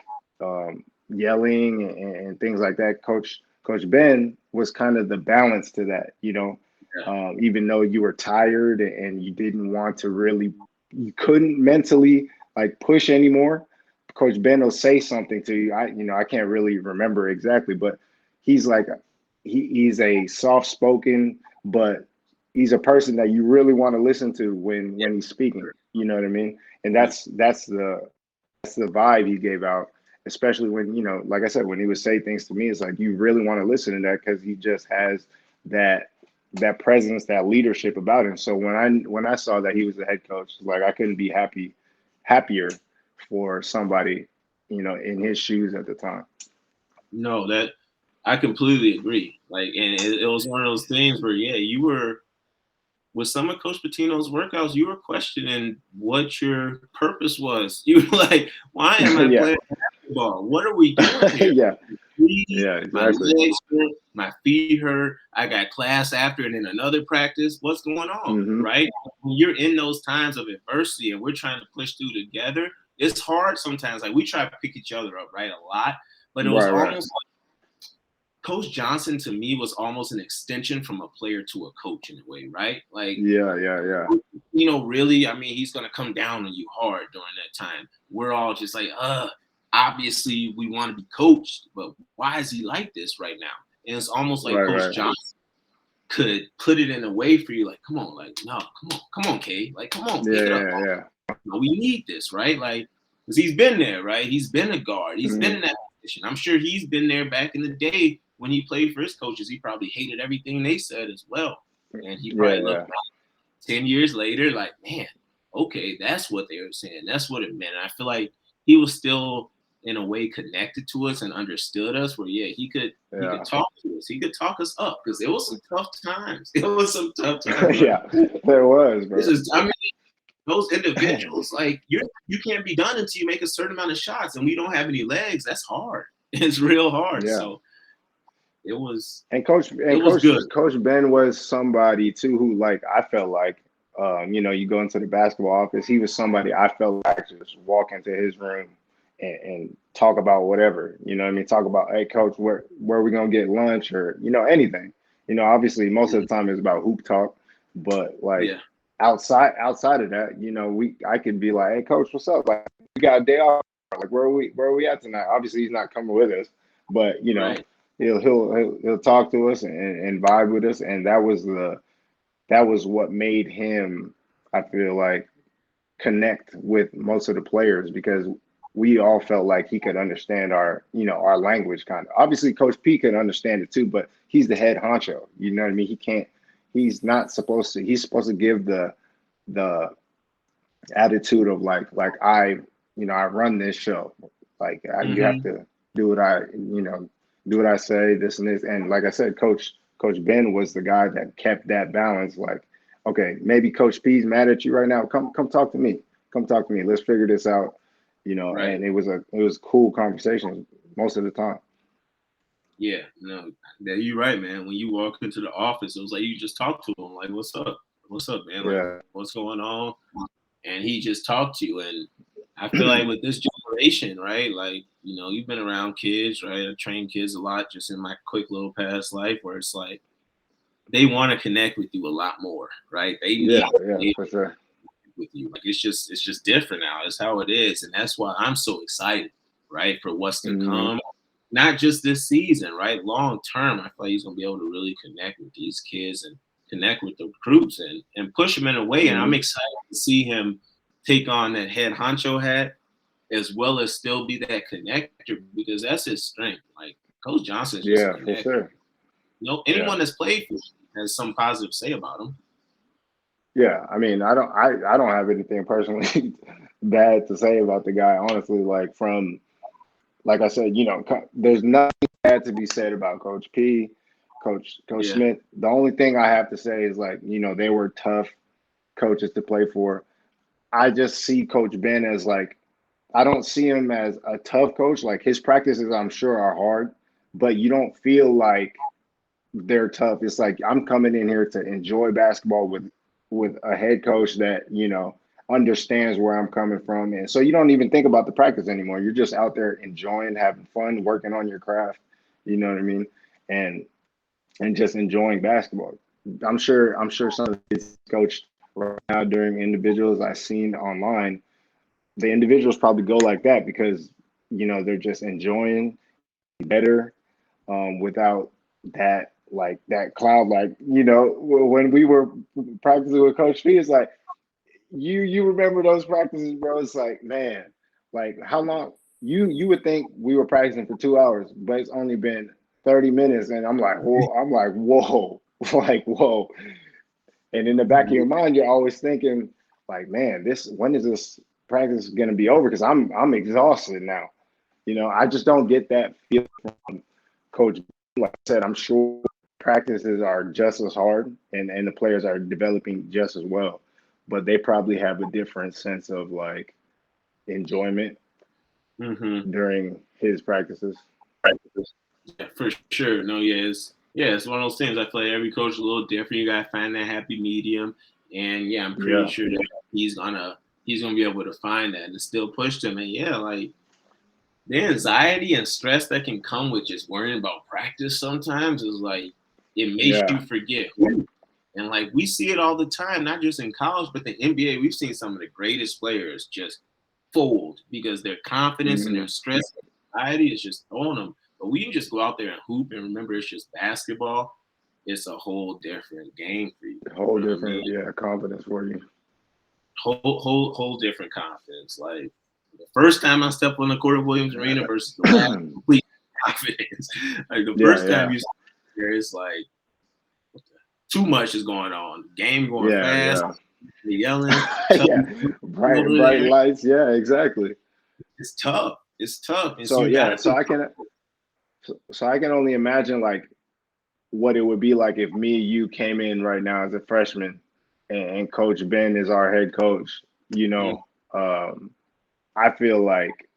yelling and things like that. Coach Ben was kind of the balance to that, you know. Even though you were tired and you didn't want to really, you couldn't mentally like push anymore. Coach Ben will say something to you. You know, I can't really remember exactly, but he's like, he's a soft spoken, but he's a person that you really want to listen to when he's speaking. You know what I mean? And that's the vibe he gave out, especially when, you know, like I said, when he would say things to me, it's like you really want to listen to that because he just has that presence, that leadership about him. So when I saw that he was the head coach, like I couldn't be happier for somebody, you know, in his shoes at the time. No, that I completely agree. Like, and it was one of those things where, yeah, you were with some of Coach Patino's workouts, you were questioning what your purpose was. You were like, why am I Yeah. playing basketball? What are we doing here? Yeah. Breathe, Yeah, my exactly. legs hurt, my feet hurt. I got class after and then another practice. What's going on? Hmm. Right? When you're in those times of adversity and we're trying to push through together, it's hard sometimes. Like we try to pick each other up, right? A lot. But it was Right, right. almost Coach Johnson to me was almost an extension from a player to a coach in a way, right? Like, Yeah, yeah, yeah. you know, really, I mean, he's gonna come down on you hard during that time. We're all just like, obviously we want to be coached, but why is he like this right now? And it's almost like Right, Coach right. Johnson could put it in a way for you, like, come on, like, no, come on, Kay, like, come on, Yeah, pick it up. yeah, yeah. No, we need this, right? Like, because he's been there, right? He's been a guard. He's been Hmm. in that position. I'm sure he's been there back in the day when he played for his coaches. He probably hated everything they said as well. And he Yeah, probably looked yeah. back 10 years later, like, man, okay, that's what they were saying. That's what it meant. And I feel like he was still in a way connected to us and understood us where, yeah, he could Yeah. talk to us. He could talk us up because it was some tough times. It was some tough times. Like, Yeah, there was, this bro. is, I mean, those individuals, like you can't be done until you make a certain amount of shots, and we don't have any legs. That's hard. It's real hard. Yeah. So it was And Coach it and was Coach good. Coach Ben was somebody too who, like, I felt like, you know, you go into the basketball office, he was somebody I felt like I could just walk into his room and talk about whatever. You know what I mean? Talk about, hey coach, where are we gonna get lunch, or, you know, anything. You know, obviously most of the time it's about hoop talk, but like Yeah. outside of that, you know, I could be like, hey coach, what's up? Like, we got a day off. Like, where are we at tonight? Obviously he's not coming with us, but you know, Right. he'll talk to us and vibe with us, and that was what made him, I feel like, connect with most of the players because we all felt like he could understand our, you know, our language kind of. Obviously, Coach P could understand it too, but he's the head honcho. You know what I mean? He can't. He's not supposed to. He's supposed to give the attitude of like you know, I run this show. Like, you have Mm-hmm. to do what I, you know, do what I say, this and this. And like I said, Coach Ben was the guy that kept that balance. Like, okay, maybe Coach P's mad at you right now. Come talk to me. Come talk to me. Let's figure this out. You know, Right. and it was cool conversation most of the time. Yeah, no, that you're right, man. When you walk into the office, it was like you just talk to him, like, "What's up? What's up, man? Like, Yeah, what's going on?" And he just talked to you. And I feel like with this generation, right? Like, you've been around kids, right? I train kids a lot just in my quick little past life, where it's like they want to connect with you a lot more, right? They need yeah, to yeah, be able for to sure. connect with you. Like it's just different now. It's how it is, and that's why I'm so excited, right, for what's to Hmm. come. Not just this season, right? Long term, I feel like he's gonna be able to really connect with these kids and connect with the recruits and push them in a way. And I'm Hmm. excited to see him take on that head honcho hat as well as still be that connector because that's his strength. Like Coach Johnson is just a Yeah, for connector. sure. Yeah. Anyone that's played for him has some positive to say about him. Yeah, I mean, I don't have anything personally bad to say about the guy, honestly. Like I said, there's nothing bad to be said about Coach P, Coach Yeah, Smith. The only thing I have to say is like, they were tough coaches to play for. I just see Coach Ben as like, I don't see him as a tough coach. Like his practices, I'm sure are hard, but you don't feel like they're tough. It's like I'm coming in here to enjoy basketball with a head coach that understands where I'm coming from, and so you don't even think about the practice anymore. You're just out there enjoying, having fun, working on your craft. You know what I mean? And just enjoying basketball. I'm sure some of the kids coached right now during individuals I've seen online. The individuals probably go like that because they're just enjoying better without that cloud. Like when we were practicing with Coach P, it's like you remember those practices, bro. It's like, man, like how long you would think we were practicing for 2 hours, but it's only been 30 minutes, and I'm like whoa, like whoa. And in the back of your mind, you're always thinking, like, man, this when is this practice gonna be over? Because I'm exhausted now. I just don't get that feel from Coach. Like I said, I'm sure practices are just as hard and the players are developing just as well, but they probably have a different sense of like enjoyment mm-hmm. during his practices. Yeah, for sure. No, it's one of those things. I feel like every coach is a little different. You gotta find that happy medium, and yeah, I'm pretty Yeah. sure that he's gonna be able to find that and still push them. And yeah, like the anxiety and stress that can come with just worrying about practice sometimes is like it makes Yeah. you forget who. And like we see it all the time, not just in college, but the NBA. We've seen some of the greatest players just fold because their confidence and Hmm. their stress and anxiety is just throwing them. But we can just go out there and hoop and remember it's just basketball. It's a whole different game for you. You Whole know what I different, mean? yeah, confidence for you. Whole different confidence. Like the first time I stepped on the court of Williams Arena versus the last, complete confidence. Like the Yeah, first time yeah, you there, it's like too much is going on. Game going yeah, fast, yeah. yelling, Yeah, bright there. lights. Yeah, exactly. It's tough. It's tough, and so So you yeah, got to. so I can only imagine like what it would be like if me and you came in right now as a freshman and Coach Ben is our head coach. You Mm, know, I feel like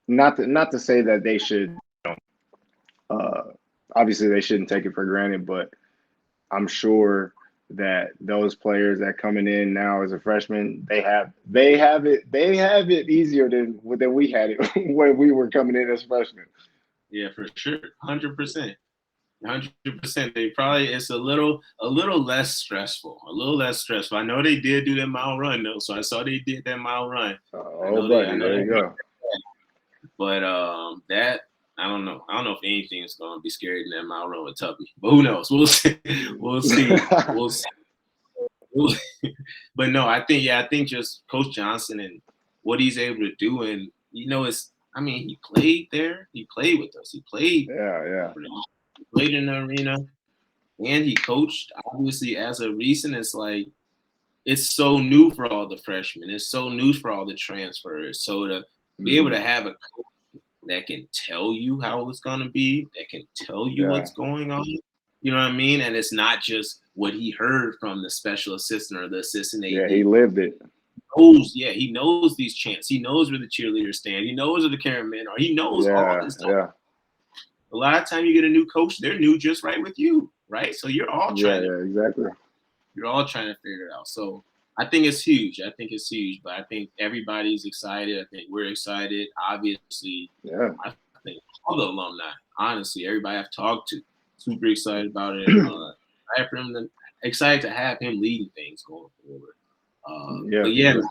not to say that they should. Uh, Obviously, they shouldn't take it for granted, but I'm sure that those players that coming in now as a freshman, they have it easier than we had it when we were coming in as freshmen. yeah, for sure, 100%. 100%. They probably it's a little less stressful. A little less stressful. I know they did do that mile run though, so I saw they did that mile run. I Oh, know they. I buddy, know there they. you go. But that I don't know. I don't know if anything's gonna be scarier than that mile run with Tubby. But who knows? We'll see. We'll see. We'll see. But no, I think just Coach Johnson and what he's able to do, and it's. I mean, he played there. He played with us. He played. Yeah, yeah, He played in the arena, and he coached. Obviously, as a recent, it's like it's so new for all the freshmen. It's so new for all the transfers. So to be able hmm to have a coach that can tell you how it's gonna be, that can tell you yeah, what's going on. You know what I mean? And it's not just what he heard from the special assistant or the assistant yeah. AD. He lived it. He knows these chants. He knows where the cheerleaders stand. He knows where the cameramen are. He knows all Yeah, this stuff. yeah, a lot of time you get a new coach, they're new just right with you, right? So you're all Yeah, trying to yeah, exactly. you're all trying to figure it out. So I think it's huge. I think it's huge, but I think everybody's excited. I think we're excited. Obviously, Yeah. I think all the alumni, honestly, everybody I've talked to, super excited about it. Excited to have him leading things going forward. Yeah, But for yeah, sure.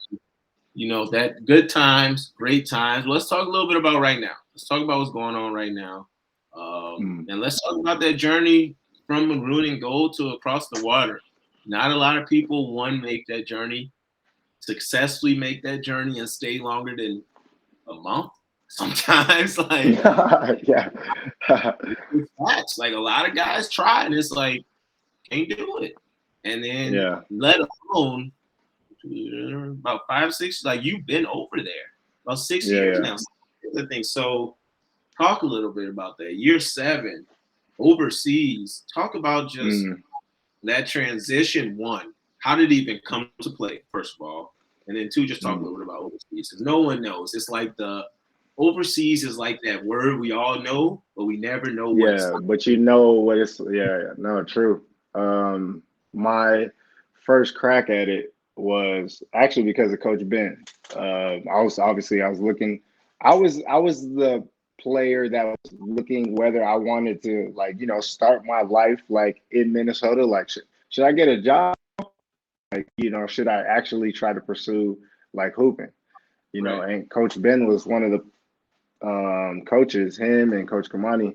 you know, that good times, great times. Let's talk a little bit about right now. Let's talk about what's going on right now. Mm. And let's talk about that journey from maroon and gold to across the water. Not a lot of people, one, make that journey, successfully make that journey and stay longer than a month. Sometimes, like, Yeah. it's facts. Like, a lot of guys try and it's like, can't do it. And then, Yeah. let alone about 5, 6, like you've been over there about 6 years Yeah, now. I think so. Talk a little bit about that. Year 7, overseas. Talk about yeah. just that transition. One, how did it even come to play? First of all, and then two, just talk a Mm. little bit about overseas because no one knows. It's like the overseas is like that word we all know, but we never know what it's Yeah, like. but you know what it's, yeah, yeah, no, true. My first crack at it was actually because of Coach Ben. I was looking, I was the player that was looking whether I wanted to, like, start my life like in Minnesota. Like, should I get a job? Should I actually try to pursue like hooping? Right. And Coach Ben was one of the coaches, him and Coach Kamani.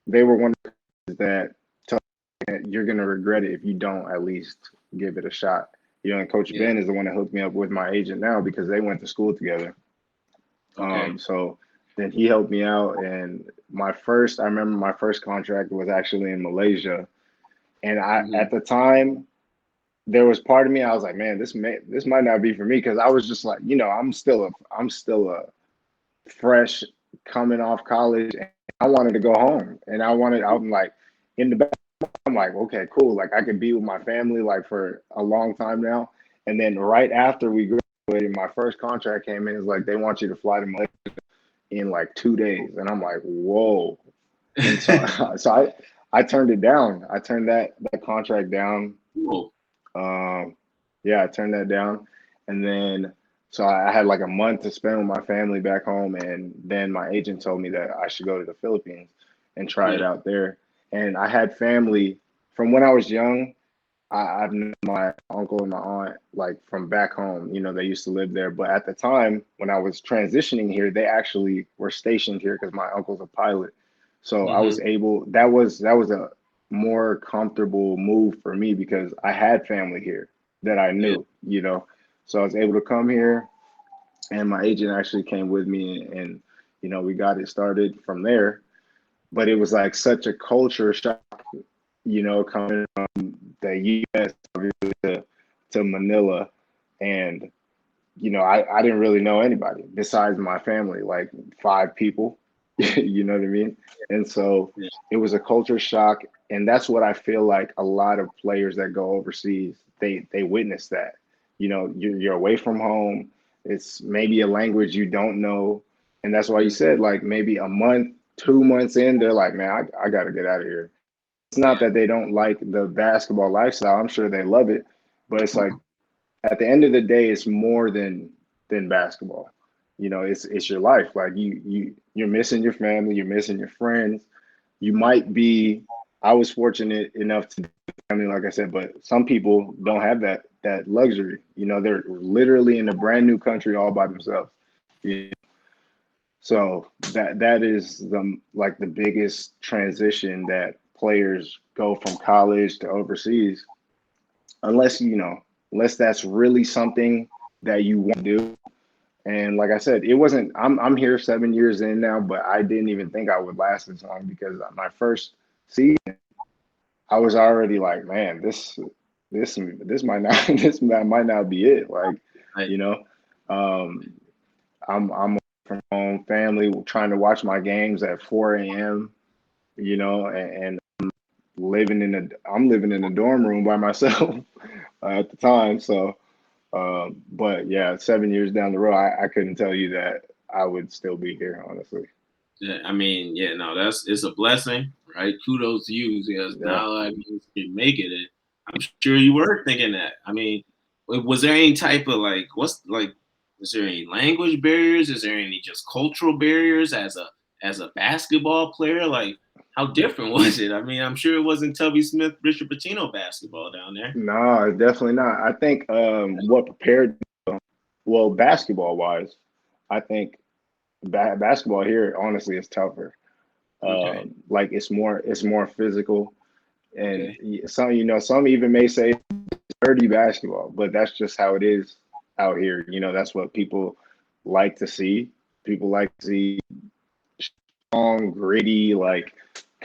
They were one of the that told me that you're gonna regret it if you don't at least give it a shot. And Coach Yeah. Ben is the one that hooked me up with my agent now because they went to school together. Okay. So then he helped me out, and I remember my first contract was actually in Malaysia, and Mm-hmm. at the time, there was part of me I was like, man, this might not be for me because I was just like, I'm still a fresh coming off college, and I wanted to go home, and I'm like in the back. I'm like, okay, cool. Like I could be with my family like for a long time now. And then right after we graduated, my first contract came in. It's like they want you to fly to Malaysia in like 2 days, and I'm like, whoa. And so, I turned it down. I turned that contract down. Cool. Yeah, I turned that down, and then so I had like a month to spend with my family back home, and then my agent told me that I should go to the Philippines and try it Yeah. out there. And I had family from when I was young. I've known my uncle and my aunt like from back home. They used to live there, but at the time when I was transitioning here, they actually were stationed here because my uncle's a pilot. So I Mm-hmm. was able. That was a more comfortable move for me because I had family here that I Yeah. knew. So I was able to come here, and my agent actually came with me, and we got it started from there. But it was like such a culture shock, coming from the U.S. to Manila, and I didn't really know anybody besides my family, like 5 people. You know what I mean? And so Yeah. it was a culture shock, and that's what I feel like a lot of players that go overseas they witness that. You're away from home. It's maybe a language you don't know, and that's why you Mm-hmm. said like maybe a month, 2 months in, they're like, man, I got to get out of here. It's not Yeah. that they don't like the basketball lifestyle. I'm sure they love it, but it's like at the end of the day, it's more than basketball. It's your life. Like you're missing your family, you're missing your friends. You might be. I was fortunate enough to have family, like I said, but some people don't have that luxury. They're literally in a brand new country all by themselves. Yeah. So that is the biggest transition that players go from college to overseas, unless unless that's really something that you want to do. And like I said, it wasn't. I'm here 7 years in now, but I didn't even think I would last this long because my first season, I was already like, man, this might not might not be it. Like, Right. you know, um, I'm from home, family, trying to watch my games at 4 a.m. And I'm living in a dorm room by myself at the time. So, but yeah, 7 years down the road, I couldn't tell you that I would still be here, honestly. Yeah, I mean, yeah, no, it's a blessing, right? Kudos to you, because Yeah. not a lot of you can make it. And I'm sure you were thinking that. I mean, was there any type of like, is there any language barriers? Is there any just cultural barriers as a basketball player? Like, how different was it? I mean, I'm sure it wasn't Tubby Smith, Richard Pitino basketball down there. No, definitely not. I think what prepared, well, basketball wise, I think basketball here honestly is tougher. Okay, Like it's more physical, and okay, some even may say dirty basketball, but that's just how it is out here. That's what people like to see. People like to see strong, gritty, like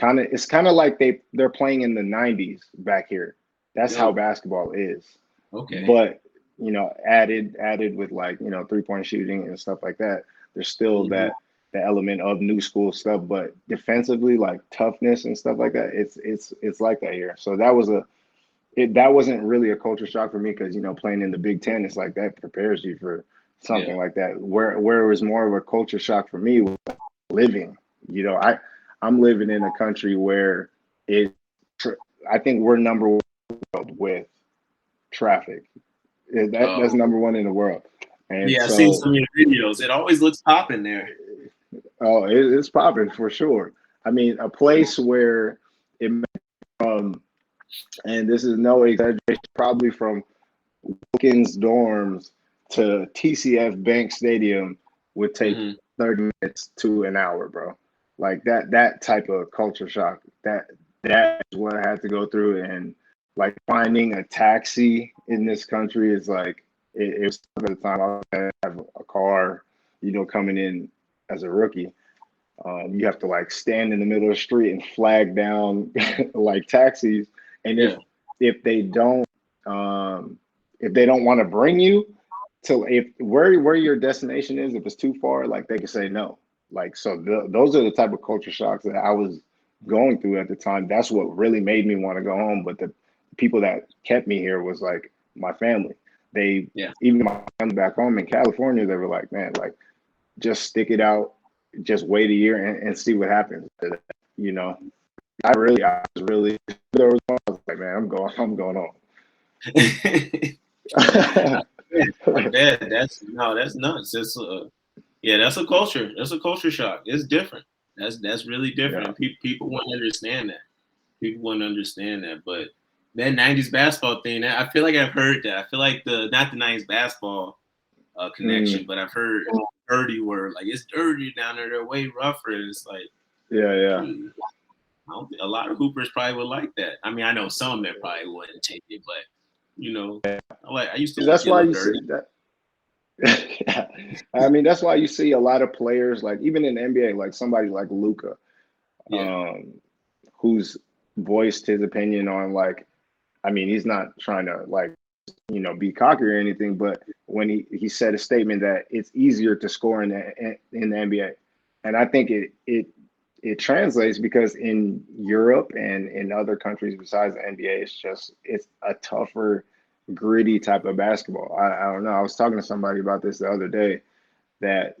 it's kind of like they're playing in the 90s back here. That's how yo, basketball is. okay, But, added with like, 3-point shooting and stuff like that, there's still hmm, the element of new school stuff, but defensively, like toughness and stuff like that, it's like that here. So that wasn't really a culture shock for me, because playing in the Big Ten, it's like that prepares you for yeah, something like that. Where it was more of a culture shock for me was living. I'm living in a country where it. I think we're number one with traffic. That's oh, number one in the world, and yeah, I've seen so some of your videos. It always looks popping there. it's popping for sure. I mean, a place where it and this is no exaggeration, probably from Wilkins dorms to TCF Bank Stadium would take Hmm. 30 minutes to an hour, bro. Like that type of culture shock. That is what I had to go through. And like finding a taxi in this country is like it was tough at the time. I had to have a car, coming in as a rookie. You have to like stand in the middle of the street and flag down like taxis. And Yeah. if they don't um, if they don't want to bring you to, if where your destination is, if it's too far, like they can say no. Like so, those are the type of culture shocks that I was going through at the time. That's what really made me want to go home. But the people that kept me here was like my family. They Yeah. Even my family back home in California, they were like, man, like just stick it out, just wait a year and see what happens. You know, I was really, there was, I was like, man, I'm going home. I bet that's no, that's nuts. That's yeah, that's a culture. That's a culture shock. It's different. That's really different, Yeah. and people wouldn't understand that. People wouldn't understand that. But that '90s basketball thing, I feel like I've heard that. I feel like the not the '90s basketball connection, Mm, but I've heard dirty word, like it's dirty down there. They're way rougher. And it's like, yeah, yeah. shoot, I don't think a lot of hoopers probably would like that. I mean, I know some that probably wouldn't take it, but you know, I used to like That's it a why little you dirty. see that. I mean, that's why you see a lot of players, like even in the NBA, like somebody like Luca, Yeah, um, who's voiced his opinion on like, I mean, he's not trying to like, be cocky or anything, but when he said a statement that it's easier to score in the NBA, and I think it translates because in Europe and in other countries besides the NBA, it's a tougher, gritty type of basketball. I don't know. I was talking to somebody about this the other day, that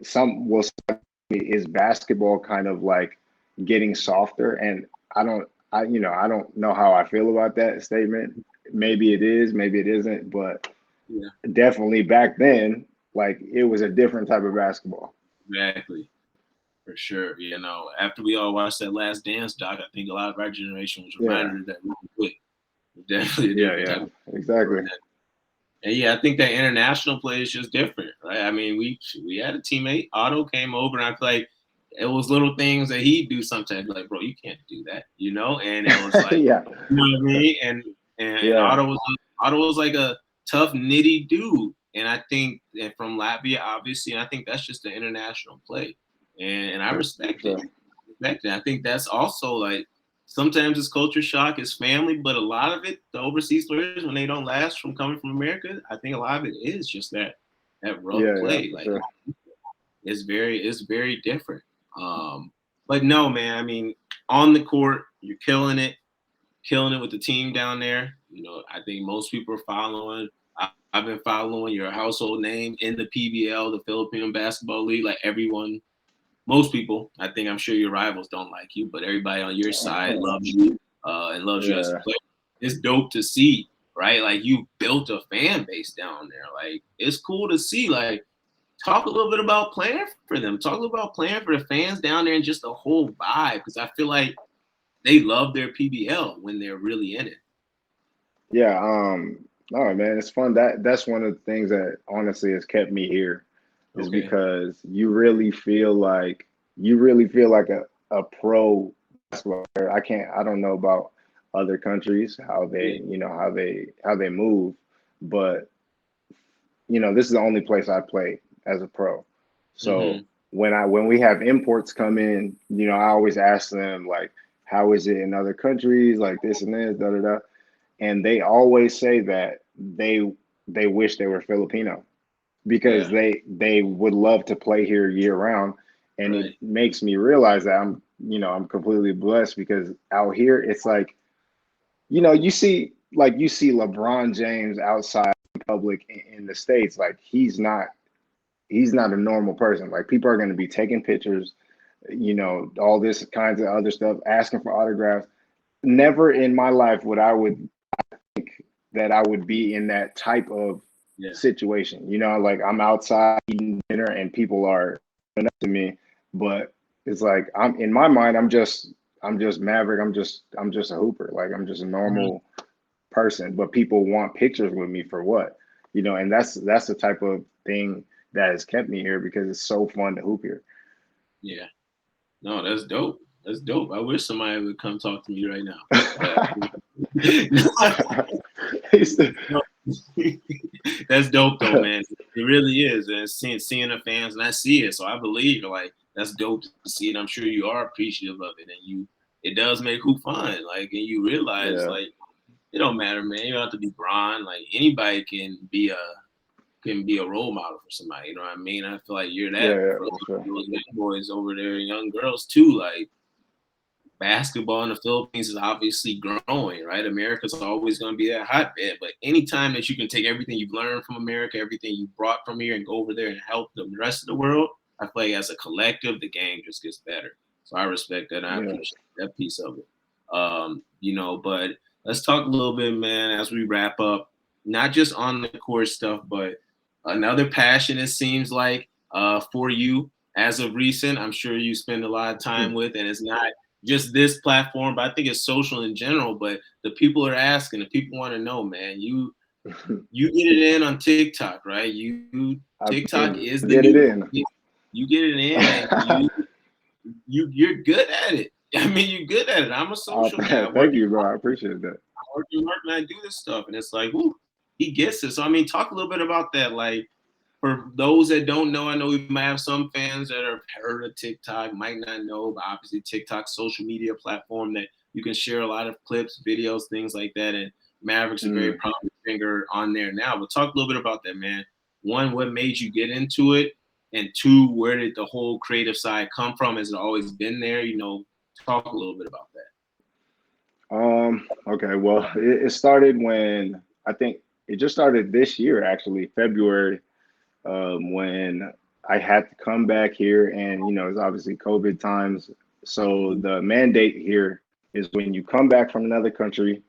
some will say, is basketball kind of like getting softer, and I don't know how I feel about that statement. Maybe it is, maybe it isn't, but yeah, definitely back then, like it was a different type of basketball. exactly, for sure. You know, after we all watched that Last Dance doc, I think a lot of our generation was Yeah, reminded that really quick. Definitely a yeah, different type yeah, of exactly. and yeah, I think that international play is just different, right? I mean, we had a teammate, Otto came over, and I feel like it was little things that he'd do sometimes, like, bro, you can't do that, you know? And it was like, Yeah, you know what I mean? And yeah, Otto was like a tough, nitty dude. And I think that from Latvia, obviously, and I think that's just the international play. And I respect it. sure. I think that's also like sometimes it's culture shock, it's family, but a lot of it, the overseas players, when they don't last from coming from America, I think a lot of it is just that rough Yeah, yeah, play. for Like sure. it's very different. Um, but no, man, I mean, on the court, you're killing it with the team down there. You know, I think most people are following. I've been following your household name in the PBL, the Philippine Basketball League. Like everyone most people, I think, I'm sure your rivals don't like you, but everybody on your side loves you and loves you as a Yeah. player. It's dope to see, right? Like you built a fan base down there. Like it's cool to see. Like talk a little bit about playing for them. Talk a little about playing for the fans down there and just the whole vibe, because I feel like they love their PBL when they're really in it. Yeah. All right, man. It's fun. That's one of the things that honestly has kept me here, is Okay. because you really feel like a pro basketball player. I don't know about other countries, how Yeah. they, how they move, but this is the only place I play as a pro. So Mm-hmm. when we have imports come in, I always ask them like, how is it in other countries, like this and this, da da da, and they always say that they wish they were Filipino, because Yeah. they would love to play here year round, and it Right. makes me realize that I'm completely blessed, because out here it's like, you see LeBron James outside in public in the States, like he's not a normal person. Like people are going to be taking pictures, all this kinds of other stuff, asking for autographs. Never in my life would that I would be in that type of Yeah. situation. Like I'm outside eating dinner and people are coming up to me, but it's like I'm in my mind, I'm just Maverick. I'm just a hooper. Like I'm just a Mhm. normal person, but people want pictures with me for what? And that's the type of thing that has kept me here, because it's so fun to hoop here. Yeah. No, that's dope. That's dope. I wish somebody would come talk to me right now. But He's the- no, that's dope though, man. It really is. And seeing the fans, and I see it, so I believe like that's dope to see it. I'm sure you are appreciative of it, and it does make hoop fun. Like, and you realize yeah, like it don't matter, man. You don't have to be Bron. Like anybody can be a role model for somebody. You know what I mean? I feel like you're yeah, that yeah, for for sure. those young boys over there, young girls too. Like basketball in the Philippines is obviously growing, right? America's always going to be that hotbed, but anytime that you can take everything you've learned from America, everything you brought from here, and go over there and help the rest of the world, I feel like as a collective, the game just gets better. So I respect that. And I Yeah. appreciate that piece of it. But let's talk a little bit, man, as we wrap up. Not just on the court stuff, but another passion. It seems like for you as of recent, I'm sure you spend a lot of time with, and it's not just this platform, but I think it's social in general. But the people are asking, the people want to know, man. You get it in on TikTok, right? I TikTok is the get it new. in. You get it in, and you're good at it. I mean, you're good at it. I'm a Oh, social guy. I work thank you, bro. I appreciate that. and I do this stuff, and it's like, ooh, he gets it. So I mean, talk a little bit about that, like for those that don't know, I know we might have some fans that have heard of TikTok, might not know, but obviously TikTok's social media platform that you can share a lot of clips, videos, things like that. And Maverick's a very Mm. prominent finger on there now. But talk a little bit about that, man. One, what made you get into it? And two, where did the whole creative side come from? Has it always been there? Talk a little bit about that. Okay. Well, it started when I think it just started this year, actually, February, when I had to come back here, and it's obviously COVID times. So the mandate here is when you come back from another country,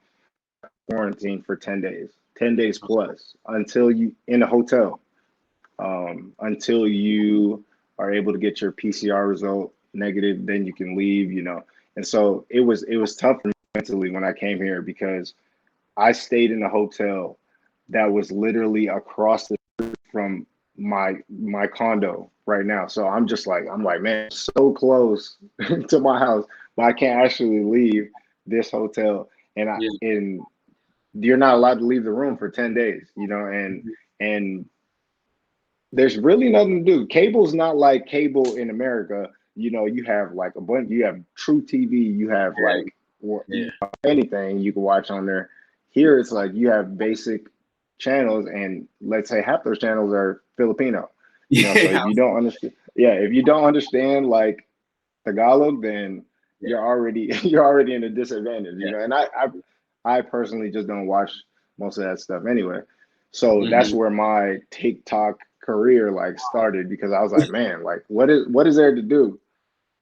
quarantine for 10 days plus, until you in a hotel, until you are able to get your PCR result negative, then you can leave. And so it was tough for me mentally when I came here, because I stayed in a hotel that was literally across the from my condo right now. So I'm like, man, so close to my house, but I can't actually leave this hotel. And I Yeah. and you're not allowed to leave the room for 10 days, and there's really nothing to do. Cable's not like cable in America. You have like a bunch, you have True TV, you have like Yeah. anything you can watch on there. Here it's like you have basic channels, and let's say half those channels are Filipino. So Yeah. if you don't understand like Tagalog, then Yeah. you're already in a disadvantage. Yeah. And I personally just don't watch most of that stuff anyway. So that's Hmm. where my TikTok career like started, because I was like, man, like what is there to do?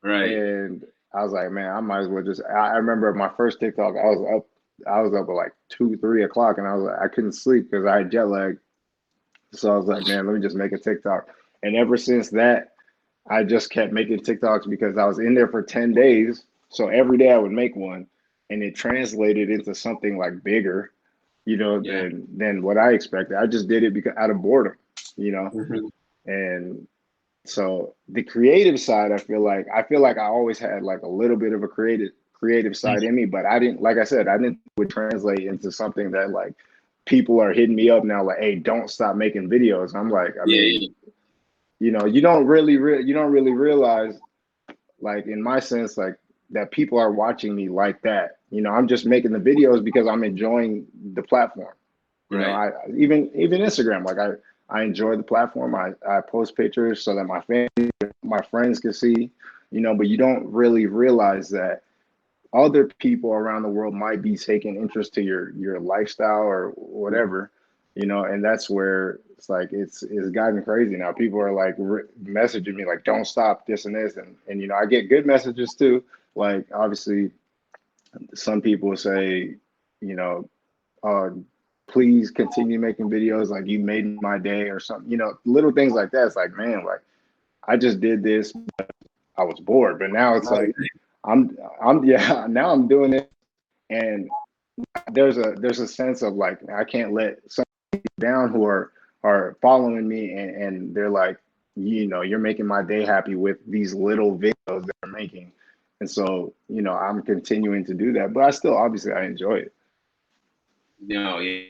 Right. And I was like, man, I might as well just. I remember my first TikTok, I was up at like 2, 3 o'clock, and I was like, I couldn't sleep because I had jet lag. So I was like, man, let me just make a TikTok. And ever since that, I just kept making TikToks because I was in there for 10 days. So every day I would make one, and it translated into something like bigger, Yeah. than what I expected. I just did it because out of boredom, you know. Mhm. And so the creative side, I feel like I always had like a little bit of a creative side in me, but I didn't, like I said, I didn't think it would translate into something that like people are hitting me up now, like, hey, don't stop making videos. I'm like, I Yeah. mean, Yeah. you don't really realize, like in my sense, like that people are watching me like that. I'm just making the videos because I'm enjoying the platform. Right. I even Instagram, like I enjoy the platform. I post pictures so that my family, my friends can see, but you don't really realize that other people around the world might be taking interest to your lifestyle or whatever, and that's where it's like it's gotten crazy now. People are like messaging me like, don't stop this and this, and I get good messages too. Like obviously some people say, you know uh, please continue making videos, like you made my day or something, little things like that. It's like, man, like I just did this, I was bored, but now it's like I'm now I'm doing it, and there's a sense of like I can't let some people down who are following me, and they're like, you're making my day happy with these little videos that I'm making. And so, I'm continuing to do that, but I still obviously I enjoy it. No. Yeah.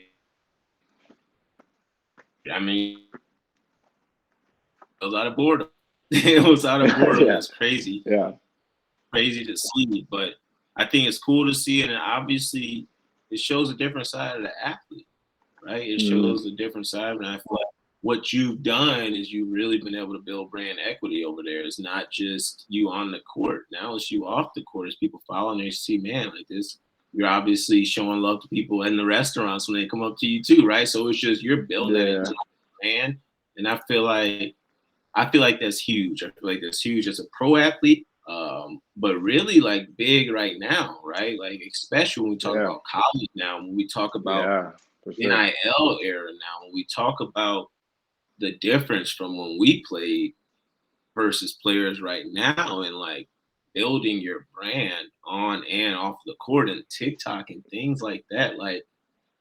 I mean, it was out of boredom. It was out of boredom. Yeah, It's crazy. yeah, Crazy to see, but I think it's cool to see it, and obviously, it shows a different side of the athlete, right? It mm, shows a different side, and I feel like what you've done is you've really been able to build brand equity over there. It's not just you on the court. Now it's you off the court. It's people following. They see, man, like this. You're obviously showing love to people in the restaurants when they come up to you too, right? So it's just you're building that yeah, into the brand, and I feel like that's huge. I feel like that's huge as a pro athlete, but really like big right now, right? Like especially when we talk yeah, about college now, when we talk about yeah, for sure. NIL era now, when we talk about the difference from when we played versus players right now, and like building your brand on and off the court and TikTok and things like that. Like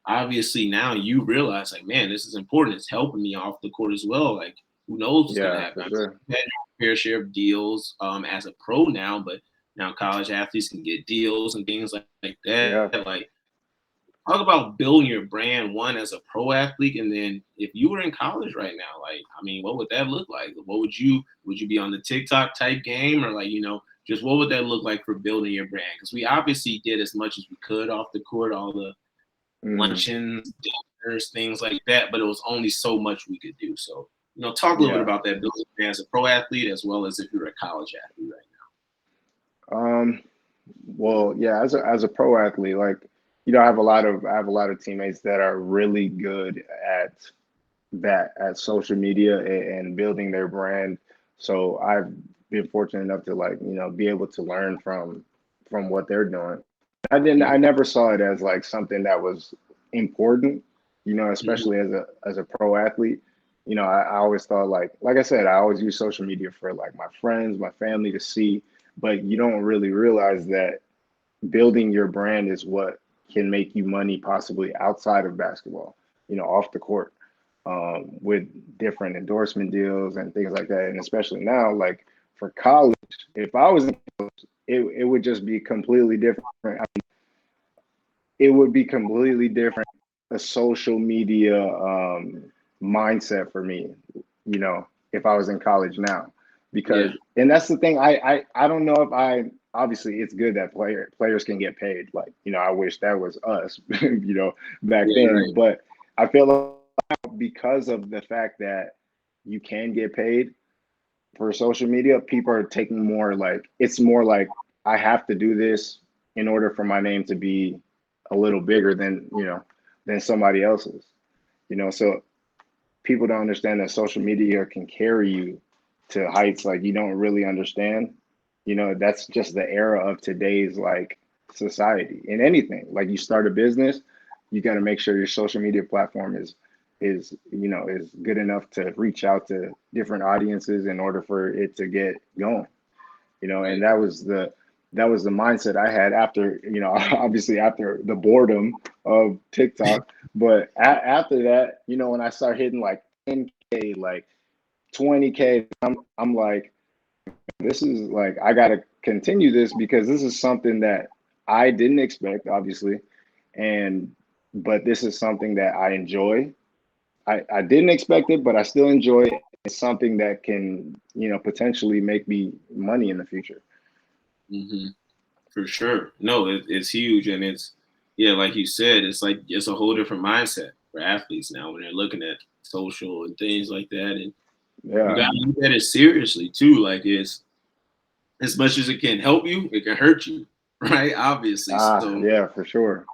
obviously now you realize like, man, this is important. It's helping me off the court as well. Like who knows what's gonna Yeah, happen? for I've sure. had your fair share of deals as a pro now, but now college athletes can get deals and things like Yeah. that. Like talk about building your brand one as a pro athlete, and then if you were in college right now, like I mean, what would that look like? What would you be on the TikTok type game, or like just what would that look like for building your brand? Because we obviously did as much as we could off the court, all the Hmm. luncheons, dinners, things like that, but it was only so much we could do. So talk a little bit Yeah. about that building brand as a pro athlete as well as if you're a college athlete right Um, well, yeah, as a pro athlete, like, I have a lot of teammates that are really good at social media and building their brand. So I've been fortunate enough to, like, be able to learn from what they're doing. now. I never saw it as like something that was important, Mhm. especially as a pro athlete. I always thought, like I said, I always use social media for like my friends, my family to see, but you don't really realize that building your brand is what can make you money possibly outside of basketball, off the court, with different endorsement deals and things like that. And especially now, like for college, if I was in college, it would just be completely different. It would be completely different, a social media mindset for me, if I was in college now. Yeah. Because, and that's the thing, I don't know if obviously it's good that players can get paid. Like, I wish that was us, back Yeah. then. Right. But I feel like because of the fact that you can get paid for social media, people are taking more like, it's more like I have to do this in order for my name to be a little bigger than somebody else's. So people don't understand that social media can carry you to heights like you don't really understand. that's just the era of today's like society. In anything, like you start a business, you got to make sure your social media platform is good enough to reach out to different audiences in order for it to get going. And Right. that was the mindset I had after, obviously after the boredom of TikTok. But after that, when I start hitting like 10K, like 20K, I'm like, this is like, I gotta continue this because this is something that I didn't expect, obviously, and but this is something that I enjoy. I didn't expect it, but I still enjoy it. It's something that can, potentially make me money in the future. Hmm. For sure. No, it's huge, and it's yeah, like you said, it's like it's a whole different mindset for athletes now when they're looking at social and things like that, and you Yeah. got to look at it seriously too. Like it's as much as it can help you, it can hurt you, right? Obviously, so Yeah, for sure.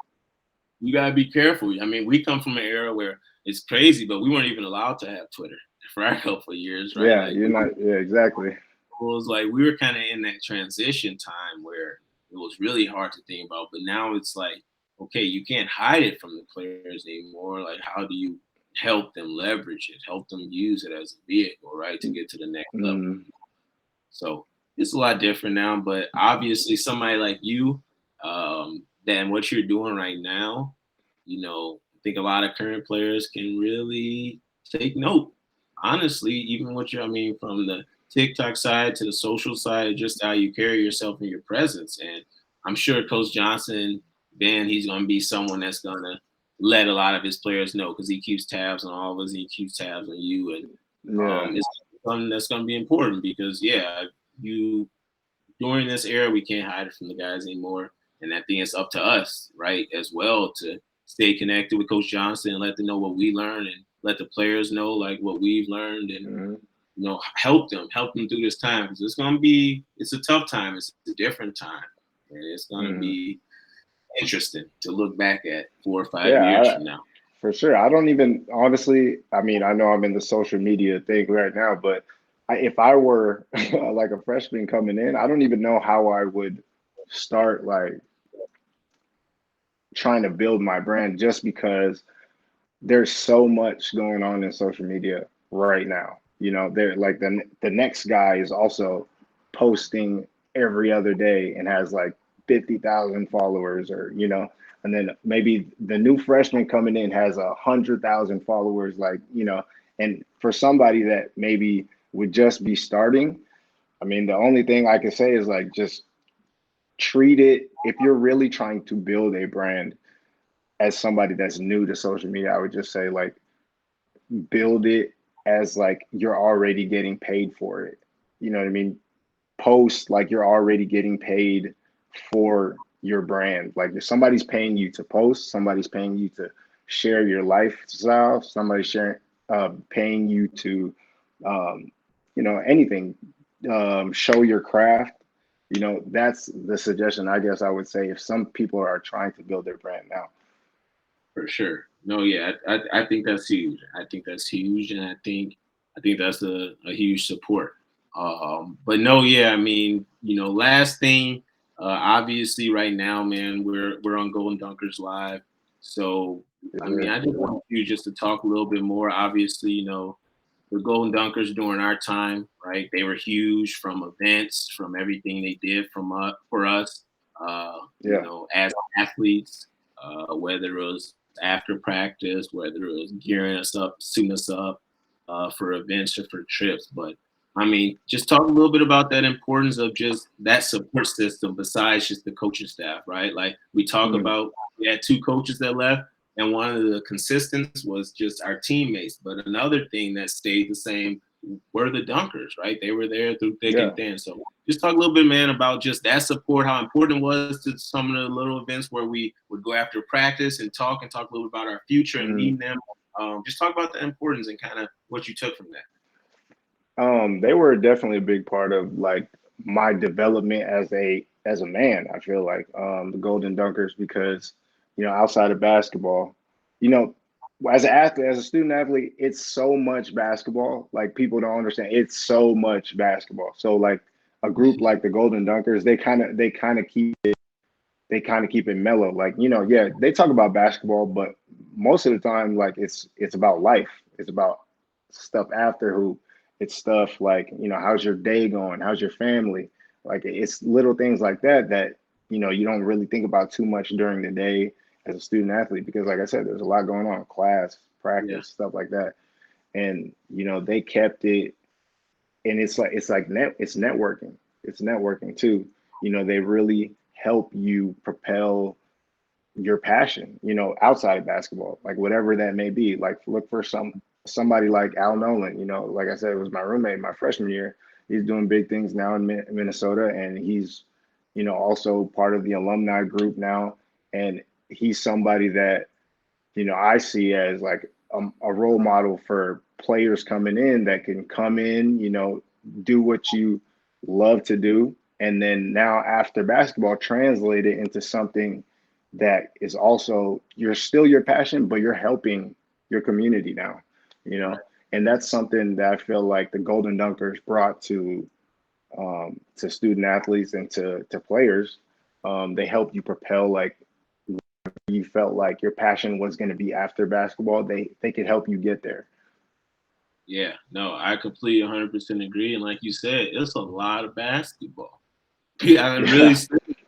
you gotta be careful. I mean, we come from an era where it's crazy, but we weren't even allowed to have Twitter for a couple of years, right? Yeah, Like you're not. Yeah, exactly. it was like we were kind of in that transition time where it was really hard to think about. But now it's like, okay, you can't hide it from the players anymore. Like, how do you help them leverage it, help them use it as a vehicle, right, to get to the next level? Mm, So it's a lot different now. But obviously, somebody like you, than what you're doing right now, I think a lot of current players can really take note. Honestly, even what I mean, from the TikTok side to the social side, just how you carry yourself and your presence. And I'm sure Coach Johnson, then he's going to be someone that's going to let a lot of his players know because he keeps tabs on all of us. He keeps tabs on you, and yeah. it's something that's going to be important because yeah, you during this era we can't hide it from the guys anymore, and I think it's up to us, right, as well to stay connected with Coach Johnson and let them know what we learned and let the players know like what we've learned and Mm, help them through this time because it's a tough time, it's a different time, and it's gonna mm. be interesting to look back at 4 or 5 years Yeah, from now. for sure. I don't even honestly. I mean, I know I'm in the social media thing right now, but if I were like a freshman coming in, I don't even know how I would start like trying to build my brand just because there's so much going on in social media right now. They're like the next guy is also posting every other day and has like 50,000 followers, or and then maybe the new freshman coming in has 100,000 followers, like and for somebody that maybe would just be starting, I mean, the only thing I can say is like just treat it, if you're really trying to build a brand as somebody that's new to social media, I would just say like build it as like you're already getting paid for it. You know what I mean? Post like you're already getting paid for your brand. Like if somebody's paying you to post, somebody's paying you to share your lifestyle, somebody's paying you to, um, anything, show your craft. That's the suggestion I guess I would say if some people are trying to build their brand now. For sure. No, yeah, I think that's huge. I think that's huge, and I think that's a huge support. But no, yeah, I mean, last thing, obviously, right now, man, we're on Golden Dunkers Live, so I mean, Yeah. I just want you just to talk a little bit more. Obviously, the Golden Dunkers during our time, right? They were huge from events, from everything they did for us, Yeah. as athletes, whether it was after practice, whether it was gearing us up, suiting us up for events or for trips. But I mean, just talk a little bit about that importance of just that support system besides just the coaching staff, right? Like we talk Mm, about, we had two coaches that left, and one of the consistents was just our teammates. But another thing that stayed the same were the dunkers, right? They were there through thick yeah. and thin. So just talk a little bit, man, about just that support, how important it was to some of the little events where we would go after practice and talk a little bit about our future and Mm. meeting them. Just talk about the importance and kind of what you took from that. They were definitely a big part of like my development as a man. I feel like the Golden Dunkers because outside of basketball, you know as an athlete, as a student athlete, it's so much basketball. Like people don't understand, it's so much basketball. So like a group like the Golden Dunkers, they kind of keep it mellow. Like, you know, yeah, they talk about basketball, but most of the time, like it's about life. It's about stuff after hoop. It's stuff like, you know, how's your day going? How's your family? Like it's little things like that that, you know, you don't really think about too much during the day as a student athlete because like I said, there's a lot going on, class, Yeah. practice, stuff like that. And, you know, they kept it and it's networking. It's networking too. You know, they really help you propel your passion, you know, outside of basketball, like whatever that may be. Like look for somebody like Al Nolan, you know, like I said, it was my roommate my freshman year. He's doing big things now in Minnesota, and he's, you know, also part of the alumni group now. And he's somebody that, you know, I see as like a role model for players coming in that can come in, you know, do what you love to do. And then now after basketball, translate it into something that is also, you're still your passion, but you're helping your community now, you know? And that's something that I feel like the Golden Dunkers brought to student athletes and to players. They help you propel like you felt like your passion was going to be after basketball, they could help you get there. Yeah, no, I completely 100% agree. And like you said, it's a lot of basketball. Yeah, I really Yeah,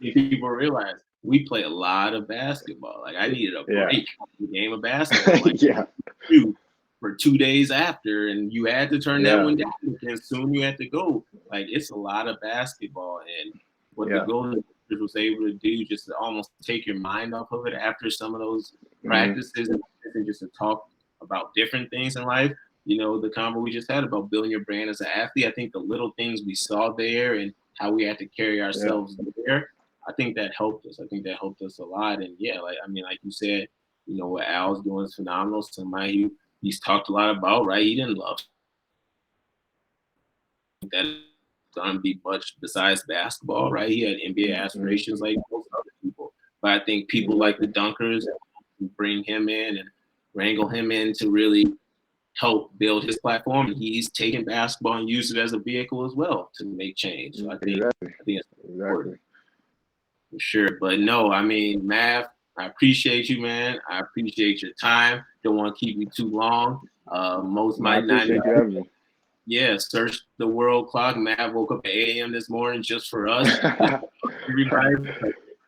think people realize we play a lot of basketball. Like I needed a yeah, break from the game of basketball, like yeah, you for 2 days after, and you had to turn that yeah, one down. And soon you had to go. Like it's a lot of basketball, and what the yeah. Golden Warriors was able to do just to almost take your mind off of it after some of those Hmm. practices and just to talk about different things in life. You know, the convo we just had about building your brand as an athlete. I think the little things we saw there and how we had to carry Yeah, ourselves there, I think that helped us. I think that helped us a lot. And yeah, like I mean, like you said, you know, what Al's doing is phenomenal. Somebody he's talked a lot about, right? He didn't love that gonna be much besides basketball, right? He had NBA hmm, aspirations like most other people. But I think people like the exactly. Dunkers bring him in and wrangle him in to really help build his platform. And he's taken basketball and used it as a vehicle as well to make change. So Exactly, I think it's important exactly. for sure. But no, I mean, Mav, I appreciate you, man. I appreciate your time. Don't want to keep you too long. Most No, I might not know. appreciate you having me. Yeah, search the world clock. Mav woke up at 8 a.m. this morning just for us. Just everybody.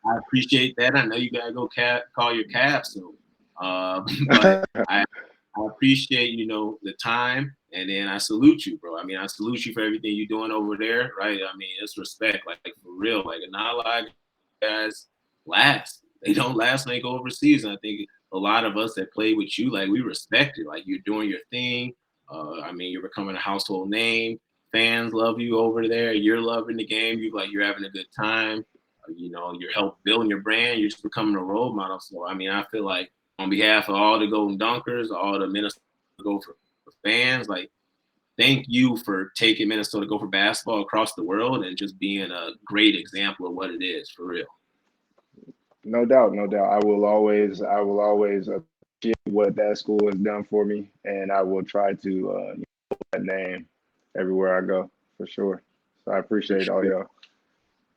I appreciate that. I know you gotta go call your cab soon. But I appreciate, you know, the time, and then I salute you, bro. I mean, I salute you for everything you're doing over there, right? I mean, it's respect, like for real. Like, not a lot of guys last. They don't last when they go overseas. And I think a lot of us that play with you, like, we respect it. Like, you're doing your thing. I mean, you're becoming a household name. Fans love you over there. You're loving the game. You're having a good time. You know, you're helping building your brand. You're just becoming a role model. So, I mean, I feel like on behalf of all the Golden Dunkers, all the Minnesota Gopher fans, like thank you for taking Minnesota Gopher basketball across the world and just being a great example of what it is for real. No doubt, no doubt. I will always appreciate what that school has done for me, and I will try to that name everywhere I go for sure. So I For appreciate all sure. y'all.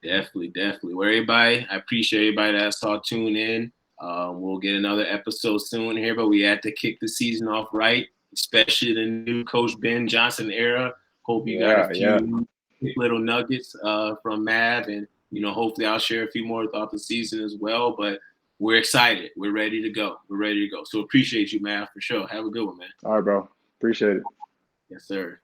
Definitely, definitely. Well, everybody, I appreciate everybody that saw tune in. We'll get another episode soon here, but we had to kick the season off right, especially the new Coach Ben Johnson era. Hope you got a Yeah, yeah. few little nuggets from Mav, and you know, hopefully, I'll share a few more throughout the season as well. But we're excited. We're ready to go. We're ready to go. So appreciate you, Mav, for sure. Have a good one, man. All right, bro. Appreciate it. Yes, sir.